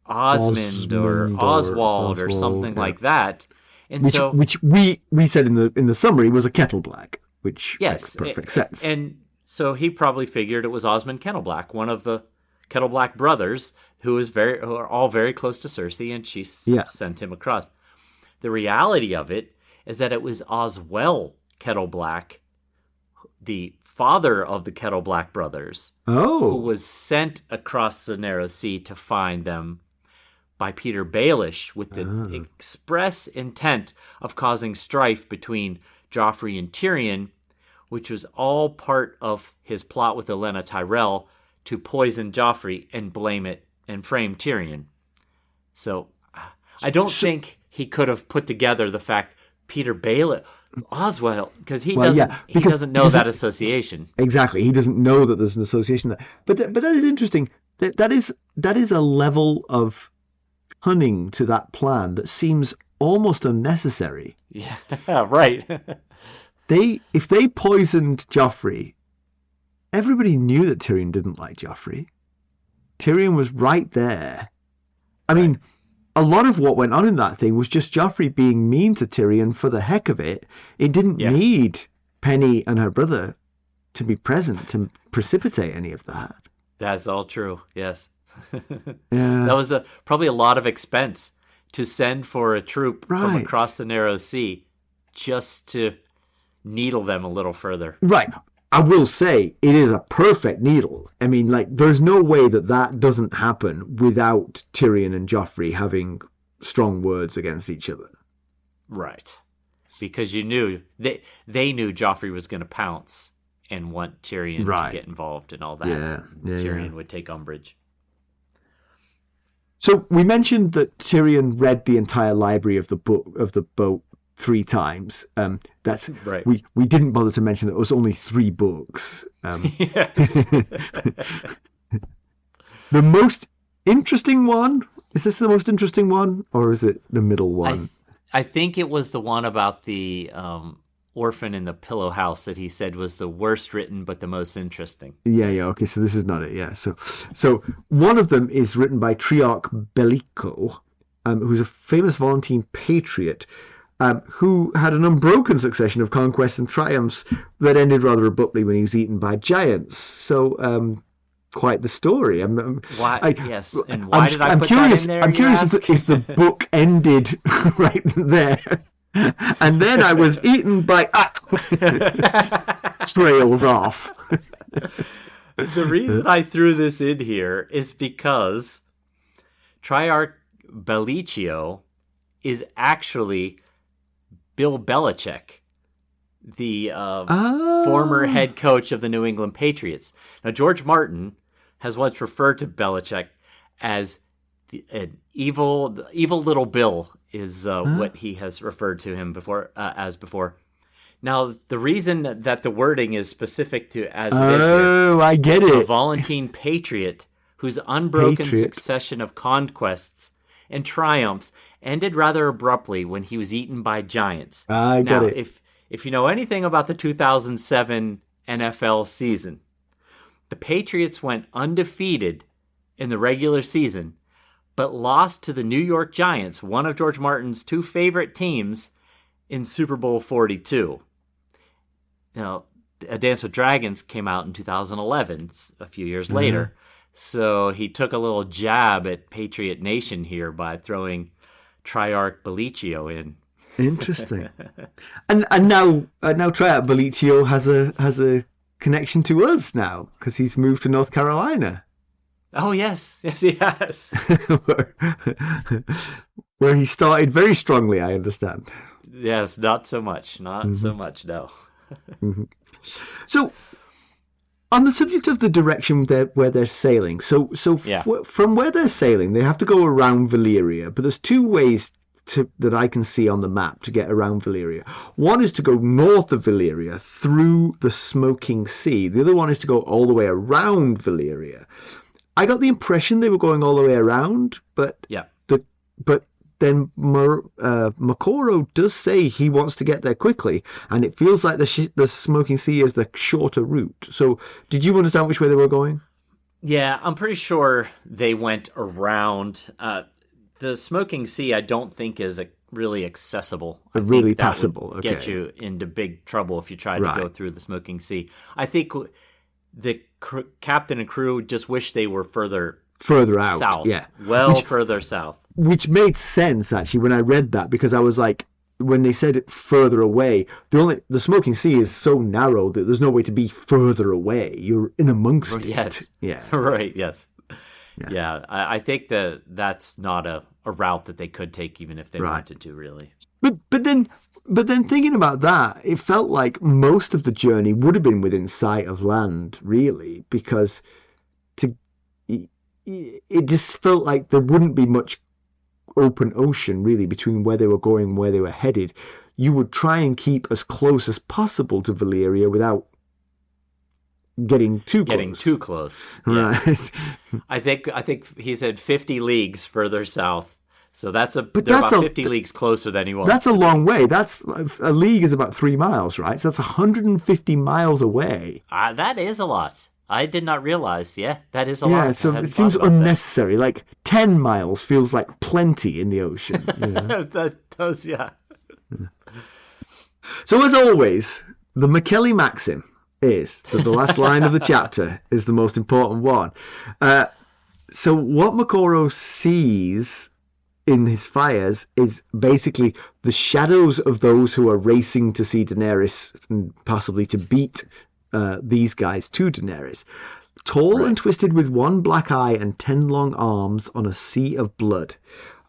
Osmond or Oswald or something like that. And which we said in the summary was a kettle black, which yes, makes perfect sense. And so he probably figured it was Osmond Kettleblack, one of the Kettleblack brothers, who are all very close to Cersei, and she sent him across. The reality of it is that it was Oswell Kettleblack, the father of the Kettleblack brothers, who was sent across the Narrow Sea to find them by Peter Baelish with the express intent of causing strife between Joffrey and Tyrion, which was all part of his plot with Olenna Tyrell to poison Joffrey and blame it and frame Tyrion. So I don't think he could have put together the fact Peter Baelish, Oswald, because he doesn't know that association. Exactly, he doesn't know that there's an association there. But that is interesting. That is a level of cunning to that plan that seems almost unnecessary. Yeah, right. If they poisoned Joffrey, everybody knew that Tyrion didn't like Joffrey. Tyrion was right there. I mean, a lot of what went on in that thing was just Joffrey being mean to Tyrion for the heck of it. It didn't need Penny and her brother to be present to precipitate any of that. That's all true, yes. Yeah. That was probably a lot of expense to send for a troop from across the Narrow Sea just to needle them a little further. Right. I will say it is a perfect needle. I mean, there's no way that doesn't happen without Tyrion and Joffrey having strong words against each other. Right. Because you knew they knew Joffrey was going to pounce and want Tyrion to get involved and all that. Yeah, Tyrion would take umbrage. So we mentioned that Tyrion read the entire library of the boat 3 times. That's right. We didn't bother to mention that it was only 3 books. Yes. The most interesting one, is this the most interesting one, or is it the middle one? I think it was the one about the orphan in the pillow house that he said was the worst written but the most interesting. Yeah, okay, so this is not it, yeah. So one of them is written by Triarch Bellico, who's a famous Volantine patriot, who had an unbroken succession of conquests and triumphs that ended rather abruptly when he was eaten by giants. So, quite the story. Why did I put curious, that in there? I'm curious if the book ended right there, and then I was eaten by trails off. The reason I threw this in here is because Triarch Bellicio is actually Bill Belichick, the former head coach of the New England Patriots. Now, George Martin has once referred to Belichick as an evil little Bill, is what he has referred to him as before. Now, the reason that the wording is specific to as it is here, I get it. A Volantine patriot whose unbroken succession of conquests and triumphs ended rather abruptly when he was eaten by giants. I get it. If you know anything about the 2007 NFL season, the Patriots went undefeated in the regular season, but lost to the New York Giants, one of George Martin's two favorite teams, in Super Bowl 42. Now, A Dance with Dragons came out in 2011, a few years later. So he took a little jab at Patriot Nation here by throwing Triarch Bellicio in. Interesting. and now Triarch Bellicio has a connection to us now because he's moved to North Carolina. Oh yes, he has. Where he started very strongly, I understand. Yes, not so much. So much, no. So, on the subject of the direction where they're sailing, from where they're sailing, they have to go around Valyria, but there's two ways that I can see on the map to get around Valyria. One is to go north of Valyria through the Smoking Sea. The other one is to go all the way around Valyria. I got the impression they were going all the way around, but then Moqorro does say he wants to get there quickly, and it feels like the Smoking Sea is the shorter route. So, did you understand which way they were going? Yeah, I'm pretty sure they went around. The Smoking Sea, I don't think is really accessible. Really passable. Would get you into big trouble if you try to go through the Smoking Sea. I think the captain and crew just wish they were further out. South. Yeah, further south. Which made sense actually when I read that, because I was like, when they said it further away, the Smoking Sea is so narrow that there's no way to be further away. You're in amongst it. Yes. Yeah. Right. Yes. Yeah. I think that's not a route that they could take, even if they wanted to, really. But then thinking about that, it felt like most of the journey would have been within sight of land, really, because it just felt like there wouldn't be much open ocean really between where they were going and where they were headed. You would try and keep as close as possible to Valyria without getting too close. Right. Yeah. I think he said 50 leagues further south. So they're about 50 leagues closer than he wants. That's a long way. That's a league is about 3 miles, right? So that's 150 miles away. That is a lot. I did not realize. Yeah, that is a lot. Yeah, so it seems unnecessary. That. Like 10 miles feels like plenty in the ocean. You know? That does, yeah. So as always, the Mackelly maxim is that the last line of the chapter is the most important one. So what Moqorro sees in his fires is basically the shadows of those who are racing to see Daenerys and possibly to beat these guys to Daenerys. Tall and twisted with one black eye and 10 long arms on a sea of blood.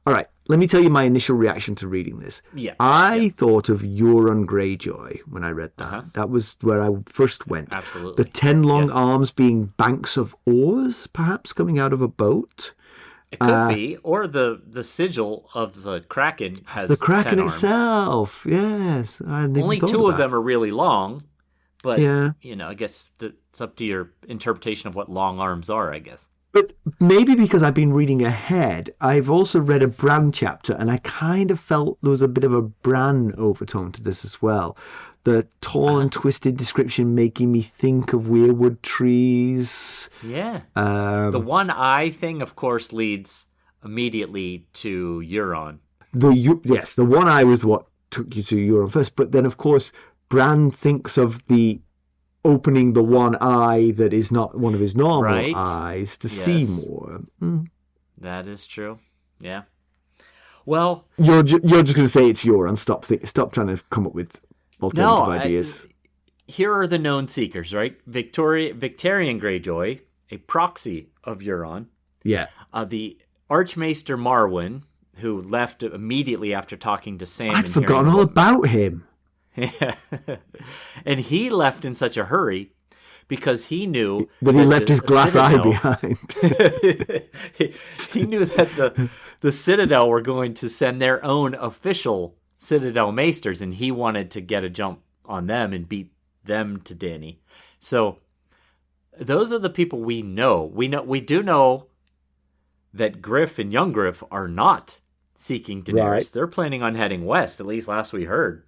All right, let me tell you my initial reaction to reading this. Yeah. I thought of Euron Greyjoy when I read that. Uh-huh. That was where I first went. Absolutely. The 10 long arms being banks of oars, perhaps, coming out of a boat. It could be, or the sigil of the Kraken has the Kraken 10 arms. Itself, yes. Only 2 of them are really long, but, yeah. I guess it's up to your interpretation of what long arms are, I guess. But maybe because I've been reading ahead, I've also read a Bran chapter, and I kind of felt there was a bit of a Bran overtone to this as well. The tall and twisted description making me think of weirwood trees. Yeah. The one eye thing, of course, leads immediately to Euron. The one eye was what took you to Euron first, but then, of course, Bran thinks of the opening the one eye that is not one of his normal eyes to see more. That is true. Yeah. Well, you're just going to say it's Euron. Stop trying to come up with alternative ideas. Here are the known seekers, right? Victorian Greyjoy, a proxy of Euron. Yeah. The Archmaester Marwyn, who left immediately after talking to Sam. I'd forgotten all about him. Yeah. And he left in such a hurry because he knew that he left his glass eye behind. He knew that the Citadel were going to send their own official Citadel Maesters, and he wanted to get a jump on them and beat them to Dany. So those are the people we know. We do know that Griff and young Griff are not seeking Daenerys. Right. They're planning on heading west, at least last we heard.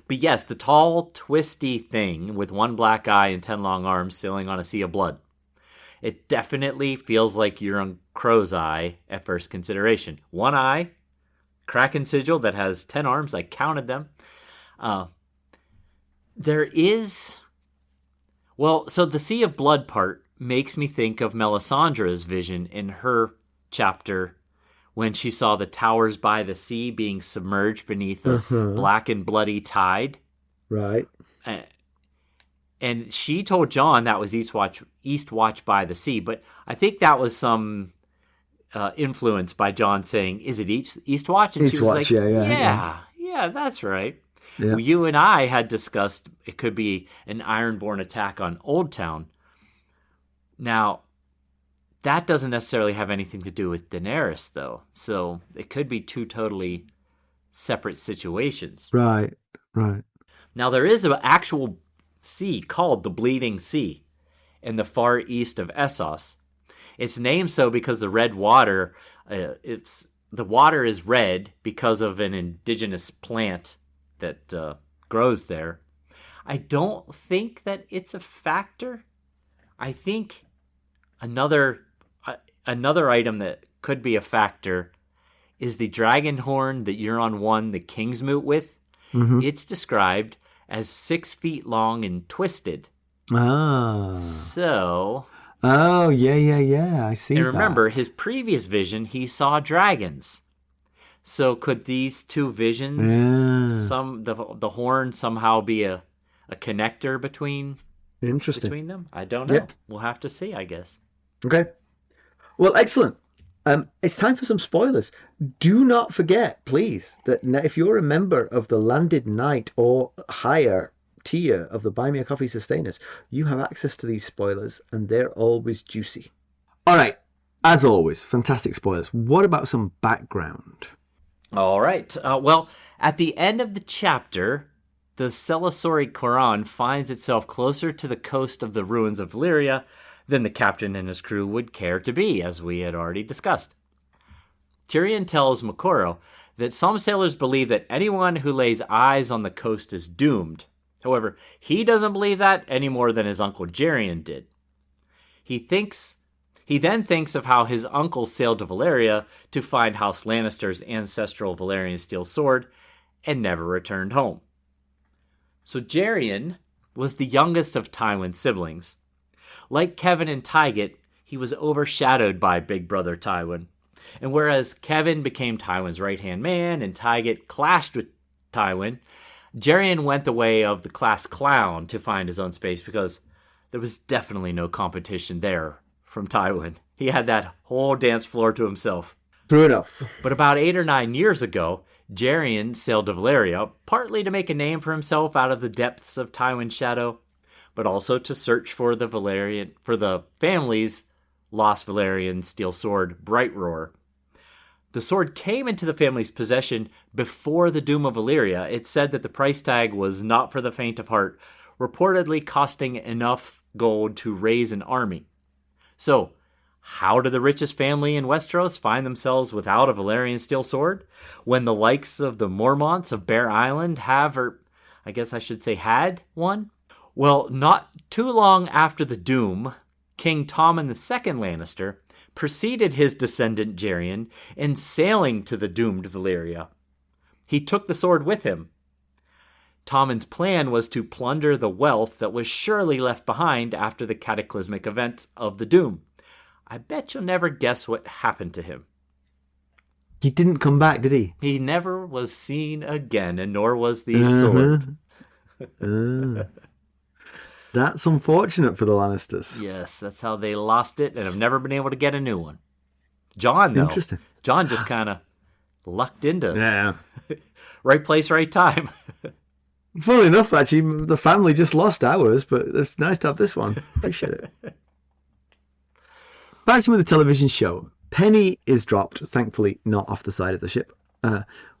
But yes, the tall, twisty thing with one black eye and 10 long arms sailing on a sea of blood. It definitely feels like Euron Crow's eye at first consideration. One eye, Kraken sigil that has 10 arms. I counted them. There is... Well, so the sea of blood part makes me think of Melisandre's vision in her chapter when she saw the towers by the sea being submerged beneath a black and bloody tide. Right. And she told Jon that was East Watch by the sea, but I think that was some influence by Jon saying, "Is it East Watch?" And East she was Watch, like, yeah, that's right. Yeah. Well, you and I had discussed it could be an Ironborn attack on Old Town. Now, that doesn't necessarily have anything to do with Daenerys, though. So it could be two totally separate situations. Right. Now, there is an actual sea called the Bleeding Sea in the far east of Essos. It's named so because the red water, the water is red because of an indigenous plant that grows there. I don't think that it's a factor. I think another item that could be a factor is the dragon horn that Euron won the Kingsmoot with. Mm-hmm. It's described as 6 feet long and twisted. Ah. So... Oh, yeah. I see. And remember, his previous vision, he saw dragons. So could these two visions, the horn somehow be a connector between them? I don't know. Yep. We'll have to see, I guess. Okay. Well, excellent. It's time for some spoilers. Do not forget, please, that if you're a member of the Landed Knight or higher tier of the Buy Me a Coffee Sustainers, you have access to these spoilers, and they're always juicy. All right. As always, fantastic spoilers. What about some background? All right. Well, at the end of the chapter, the Selaesori Qhoran finds itself closer to the coast of the ruins of Valyria than the captain and his crew would care to be, as we had already discussed. Tyrion tells Moqorro that some sailors believe that anyone who lays eyes on the coast is doomed. However, he doesn't believe that any more than his uncle Jerion did. He then thinks of how his uncle sailed to Valyria to find House Lannister's ancestral Valyrian steel sword and never returned home. So Jerion was the youngest of Tywin's siblings. Like Kevin and Tyget, he was overshadowed by Big Brother Tywin. And whereas Kevin became Tywin's right-hand man and Tyget clashed with Tywin, Jerion went the way of the class clown to find his own space because there was definitely no competition there from Tywin. He had that whole dance floor to himself. True enough. But about 8 or 9 years ago, Jerion sailed to Valyria, partly to make a name for himself out of the depths of Tywin's shadow, but also to search for the family's lost Valyrian steel sword, R'Hllor. The sword came into the family's possession before the Doom of Valyria. It said that the price tag was not for the faint of heart, reportedly costing enough gold to raise an army. So, how did the richest family in Westeros find themselves without a Valyrian steel sword when the likes of the Mormonts of Bear Island had one? Well, not too long after the Doom, King Tommen II Lannister preceded his descendant Jerion in sailing to the doomed Valyria. He took the sword with him. Tommen's plan was to plunder the wealth that was surely left behind after the cataclysmic event of the Doom. I bet you'll never guess what happened to him. He didn't come back, did he? He never was seen again, and nor was the sword. That's unfortunate for the Lannisters. Yes, that's how they lost it and have never been able to get a new one. John, though. Interesting. John just kind of lucked into Yeah. right place, right time. Funnily enough, actually, the family just lost ours, but it's nice to have this one. Appreciate it. Back with the television show. Penny is dropped, thankfully not off the side of the ship.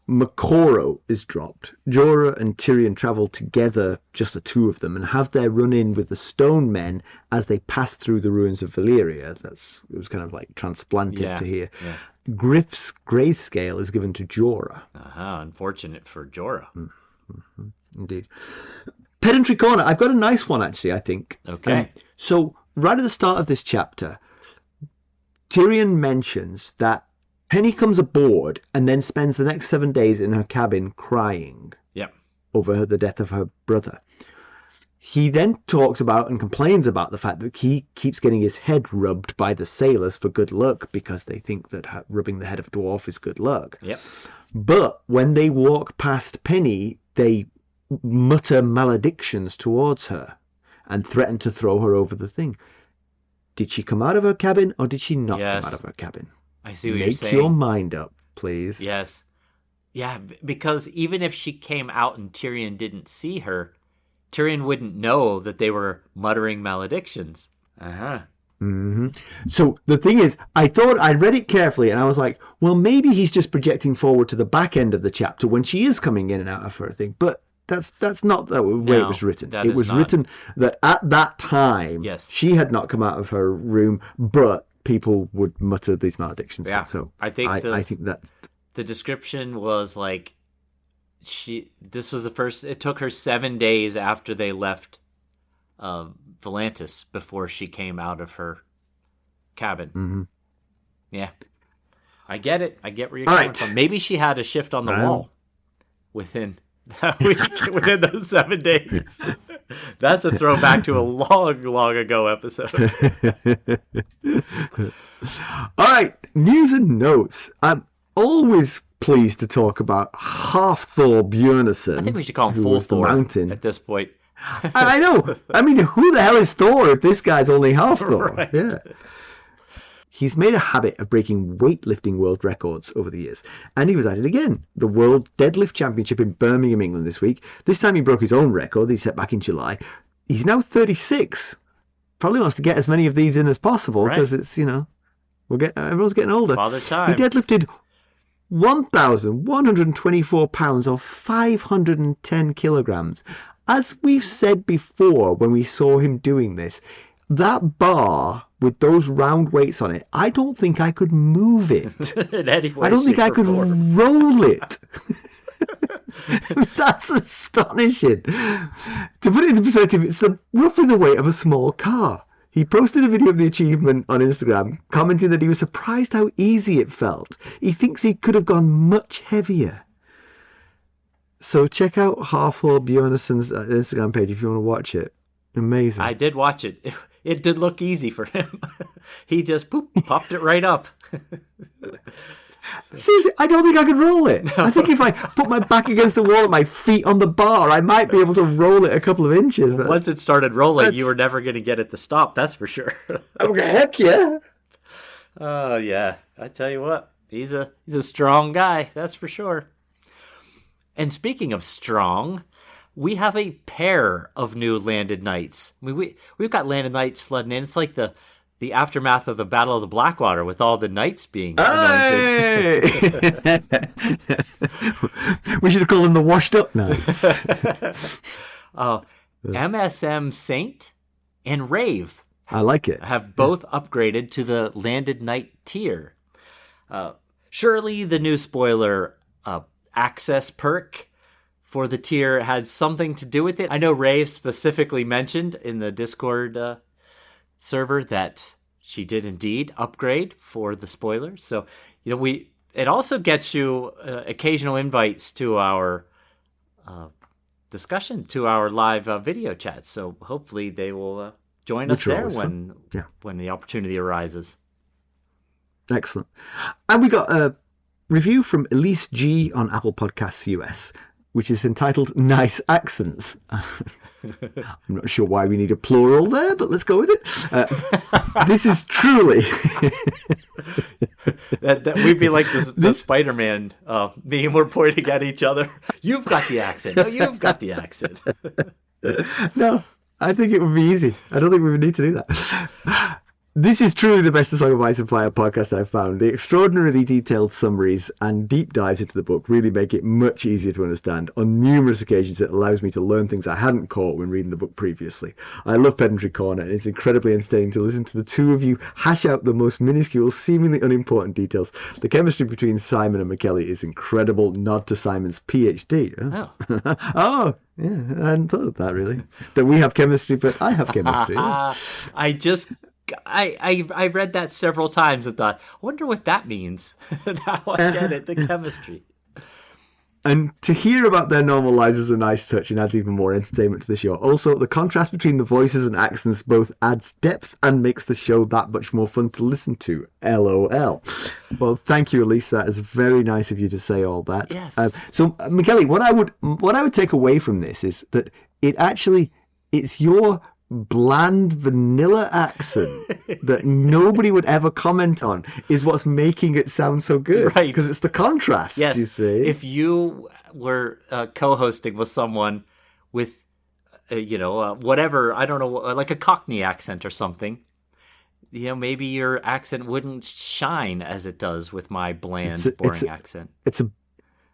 Moqorro is dropped. Jorah and Tyrion travel together, just the two of them, and have their run-in with the Stone Men as they pass through the ruins of Valyria. It was kind of like transplanted to here. Yeah. Griff's grayscale is given to Jorah. Unfortunate for Jorah. Mm-hmm. Indeed. Pedantry Corner. I've got a nice one, actually, I think. Okay. So, right at the start of this chapter, Tyrion mentions that Penny comes aboard and then spends the next 7 days in her cabin crying over the death of her brother. He then talks about and complains about the fact that he keeps getting his head rubbed by the sailors for good luck because they think that rubbing the head of a dwarf is good luck. Yep. But when they walk past Penny, they mutter maledictions towards her and threaten to throw her over the thing. Did she come out of her cabin or did she not come out of her cabin? I see what you're saying. Make your mind up, please. Yes. Yeah, because even if she came out and Tyrion didn't see her, Tyrion wouldn't know that they were muttering maledictions. Mm-hmm. So the thing is, I read it carefully and I was like, well, maybe he's just projecting forward to the back end of the chapter when she is coming in and out of her thing. But that's not the way it was written. It was written that at that time, she had not come out of her room, but people would mutter these maledictions. Yeah. So I think that's the description was like this was the first. It took her 7 days after they left Volantis before she came out of her cabin. Mm-hmm. Yeah, I get it. I get where you're coming from. Maybe she had a shift on the wall within those 7 days. That's a throwback to a long ago episode. All right, news and notes. I'm always pleased to talk about Half Thor Bjornsson. I think we should call him Full Thor at this point. I know. I mean, who the hell is Thor if this guy's only half Thor? Right. Yeah. He's made a habit of breaking weightlifting world records over the years, and he was at it again. The World Deadlift Championship in Birmingham, England this week. This time he broke his own record that he set back in July. He's now 36. Probably wants to get as many of these in as possible because it's, everyone's getting older. Father time. He deadlifted 1,124 pounds or 510 kilograms. As we've said before when we saw him doing this, that bar with those round weights on it, I don't think I could move it. I don't think I could roll it. That's astonishing. To put it into perspective, it's roughly the weight of a small car. He posted a video of the achievement on Instagram, commenting that he was surprised how easy it felt. He thinks he could have gone much heavier. So check out Half Thor Bjornsson's Instagram page if you want to watch it. Amazing. I did watch it. It did look easy for him. He just popped it right up. Seriously, I don't think I could roll it. No. I think if I put my back against the wall and my feet on the bar, I might be able to roll it a couple of inches. But once it started rolling, you were never going to get it to stop, that's for sure. Okay, heck yeah. Oh, yeah. I tell you what, he's a strong guy, that's for sure. And speaking of strong, we have a pair of new landed knights. I mean, we've got landed knights flooding in. It's like the aftermath of the Battle of the Blackwater with all the knights being anointed. Hey! We should have called them the washed up knights. MSM Saint and Rave. I like it. Have both upgraded to the landed knight tier. Surely the new spoiler access perk for the tier had something to do with it. I know Rave specifically mentioned in the Discord server that she did indeed upgrade for the spoilers. So, it also gets you occasional invites to our discussion, to our live video chats. So hopefully they will join us there when the opportunity arises. Excellent. And we got a review from Elise G on Apple Podcasts US, which is entitled Nice Accents. I'm not sure why we need a plural there, but let's go with it. This is truly that we'd be like the Spider-Man meme. We're pointing at each other. You've got the accent. No, you've got the accent. No, I think it would be easy. I don't think we would need to do that. This is truly the best Song of Ice and Fire podcast I've found. The extraordinarily detailed summaries and deep dives into the book really make it much easier to understand. On numerous occasions, it allows me to learn things I hadn't caught when reading the book previously. I love Pedantry Corner, and it's incredibly entertaining to listen to the two of you hash out the most minuscule, seemingly unimportant details. The chemistry between Simon and Mackelly is incredible. Nod to Simon's PhD. Oh, oh yeah, I hadn't thought of that, really. That we have chemistry, but I have chemistry. I read that several times and thought, I wonder what that means. Now I get it, the chemistry. And to hear about their normal lives is a nice touch and adds even more entertainment to the show. Also, the contrast between the voices and accents both adds depth and makes the show that much more fun to listen to. LOL. Well, thank you, Elise. That is very nice of you to say all that. Yes. So, Mackelly, what I would take away from this is that it's your bland vanilla accent that nobody would ever comment on is what's making it sound so good, right? Because it's the contrast. Yes. You see, if you were co-hosting with someone with whatever, I don't know, like a Cockney accent or something, maybe your accent wouldn't shine as it does with my bland, boring accent. It's a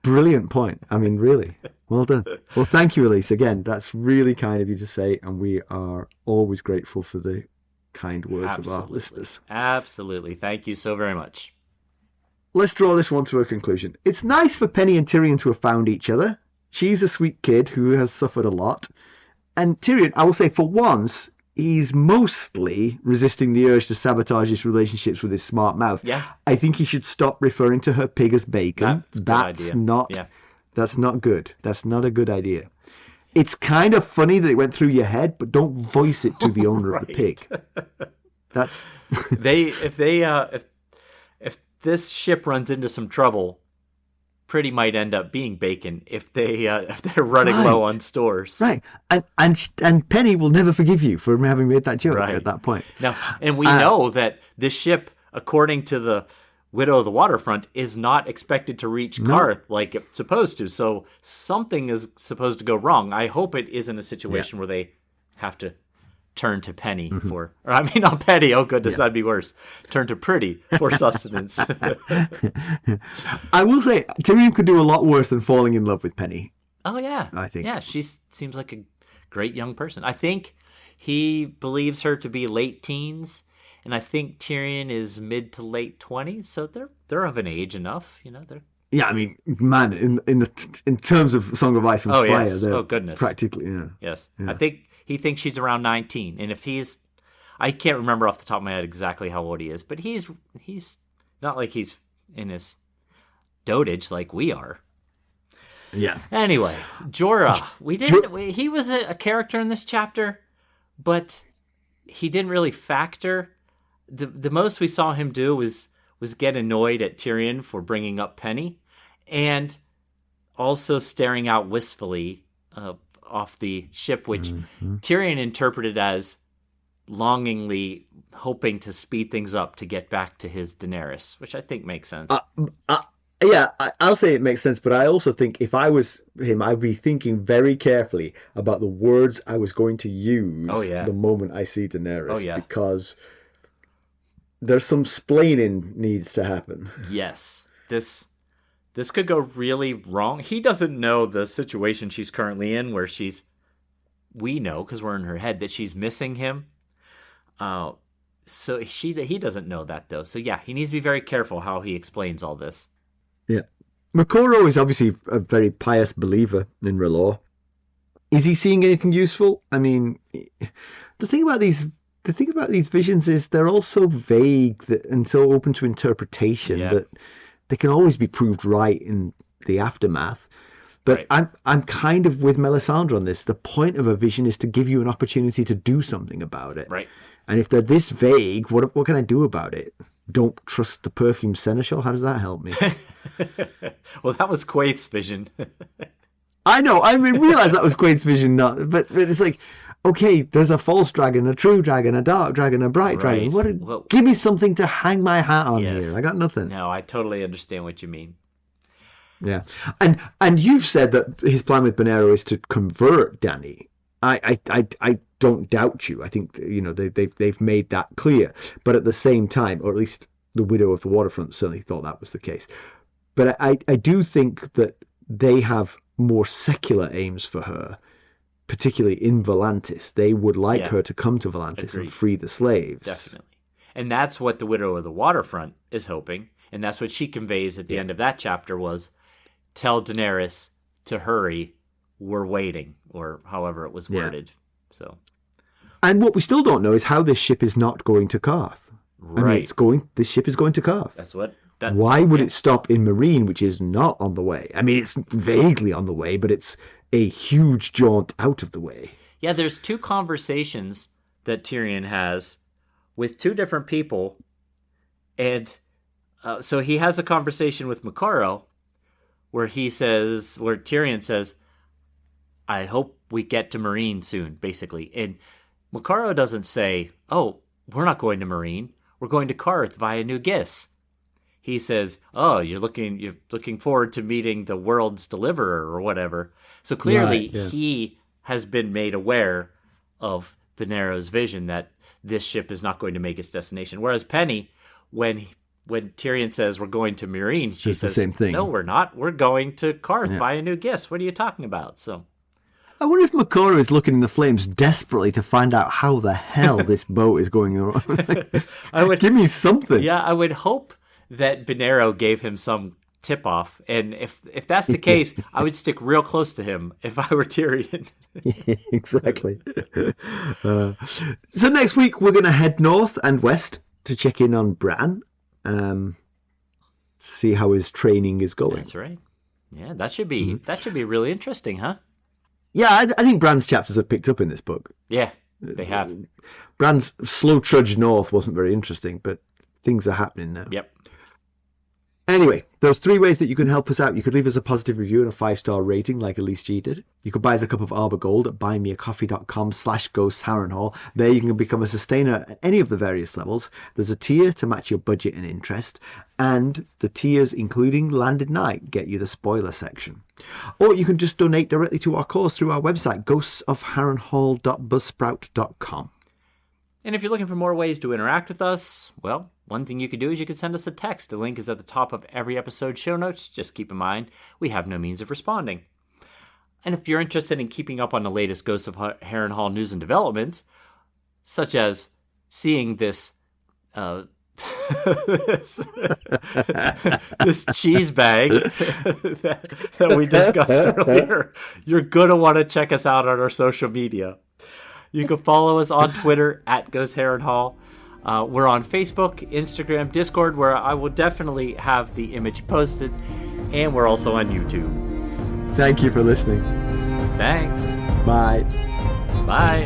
brilliant point. I mean, really. Well done. Well, thank you, Elise. Again, that's really kind of you to say, and we are always grateful for the kind words of our listeners. Absolutely. Thank you so very much. Let's draw this one to a conclusion. It's nice for Penny and Tyrion to have found each other. She's a sweet kid who has suffered a lot. And Tyrion, I will say, for once, he's mostly resisting the urge to sabotage his relationships with his smart mouth. Yeah. I think he should stop referring to her pig as bacon. That's not good. That's not a good idea. It's kind of funny that it went through your head, but don't voice it to the owner right. of the pig. That's if this ship runs into some trouble, Pretty might end up being bacon if they're running low on stores. Right. And Penny will never forgive you for having made that joke at that point. Now, and we know that this ship, according to the Widow of the Waterfront, is not expected to reach Karth like it's supposed to. So something is supposed to go wrong. I hope it isn't a situation where they have to turn to Penny not Penny. Oh, goodness, that'd be worse. Turn to Pretty for sustenance. I will say, Tyrion could do a lot worse than falling in love with Penny. Oh, yeah. I think. Yeah, she seems like a great young person. I think he believes her to be late teens, and I think Tyrion is mid to late 20s, so they're of an age enough, they're... Yeah, I mean, man, in terms of Song of Ice and Fire, yes. they're goodness. practically, Yes. Yeah. I think he thinks she's around 19, and if he's... I can't remember off the top of my head exactly how old he is, but he's not like he's in his dotage like we are. Yeah. Anyway, Jorah. He was a character in this chapter, but he didn't really factor. The most we saw him do was get annoyed at Tyrion for bringing up Penny, and also staring out wistfully off the ship, which Tyrion interpreted as longingly hoping to speed things up to get back to his Daenerys, which I think makes sense. Yeah, I'll say it makes sense, but I also think if I was him, I'd be thinking very carefully about the words I was going to use the moment I see Daenerys, because there's some splaining needs to happen. Yes, this could go really wrong. He doesn't know the situation she's currently in, where we know, because we're in her head, that she's missing him. So he doesn't know that, though. So yeah, he needs to be very careful how he explains all this. Yeah. Moqorro is obviously a very pious believer in R'Hllor. Is he seeing anything useful? I mean, the thing about these visions is they're all so vague and so open to interpretation that they can always be proved right in the aftermath. But I'm kind of with Melisandre on this. The point of a vision is to give you an opportunity to do something about it. Right. And if they're this vague, what can I do about it? Don't trust the perfume seneschal? How does that help me? Well, that was Quaith's vision. I know. I realize that was Quaith's vision, but it's like, okay, there's a false dragon, a true dragon, a dark dragon, a bright dragon. Give me something to hang my hat on here. I got nothing. No, I totally understand what you mean. Yeah, and you've said that his plan with Bonero is to convert Dany. I don't doubt you. I think they've made that clear. But at the same time, or at least the Widow of the Waterfront certainly thought that was the case. But I do think that they have more secular aims for her, particularly in Volantis. They would like her to come to Volantis and free the slaves. Definitely. And that's what the Widow of the Waterfront is hoping. And that's what she conveys at the end of that chapter was, tell Daenerys to hurry, we're waiting, or however it was worded. So, and what we still don't know is how this ship is not going to Qarth. Right. I mean, this ship is going to Qarth. That's what... Why would it stop in Marine, which is not on the way? I mean, it's vaguely on the way, but it's a huge jaunt out of the way. Yeah, there's two conversations that Tyrion has with two different people. And so he has a conversation with Moqorro where Tyrion says, I hope we get to Marine soon, basically. And Moqorro doesn't say, oh, we're not going to Marine. We're going to Qarth via New Gis. He says, "Oh, you're looking forward to meeting the world's deliverer or whatever." So clearly, he has been made aware of Benero's vision that this ship is not going to make its destination. Whereas Penny, when Tyrion says we're going to Meereen, she says, the same thing. "No, we're not. We're going to Qarth via New Gis. What are you talking about?" So, I wonder if Moqorro is looking in the flames desperately to find out how the hell this boat is going around. Give me something. Yeah, I would hope that Bonero gave him some tip-off. And if that's the case, I would stick real close to him if I were Tyrion. Yeah, exactly. So next week, we're going to head north and west to check in on Bran. See how his training is going. That's right. Yeah, that should be really interesting, huh? Yeah, I think Bran's chapters have picked up in this book. Yeah, they have. Bran's slow trudge north wasn't very interesting, but things are happening now. Yep. Anyway, there's 3 ways that you can help us out. You could leave us a positive review and a 5-star rating like Elise G did. You could buy us a cup of Arbor Gold at buymeacoffee.com/ghostharrenhal. There you can become a sustainer at any of the various levels. There's a tier to match your budget and interest. And the tiers, including Landed Night, get you the spoiler section. Or you can just donate directly to our cause through our website, ghostsofharrenhal.buzzsprout.com. And if you're looking for more ways to interact with us, well, one thing you could do is you could send us a text. The link is at the top of every episode show notes. Just keep in mind, we have no means of responding. And if you're interested in keeping up on the latest Ghosts of Harrenhal news and developments, such as seeing this this cheese bag that we discussed earlier, you're going to want to check us out on our social media. You can follow us on Twitter at Ghost Harrenhal. We're on Facebook, Instagram, Discord, where I will definitely have the image posted. And we're also on YouTube. Thank you for listening. Thanks. Bye. Bye.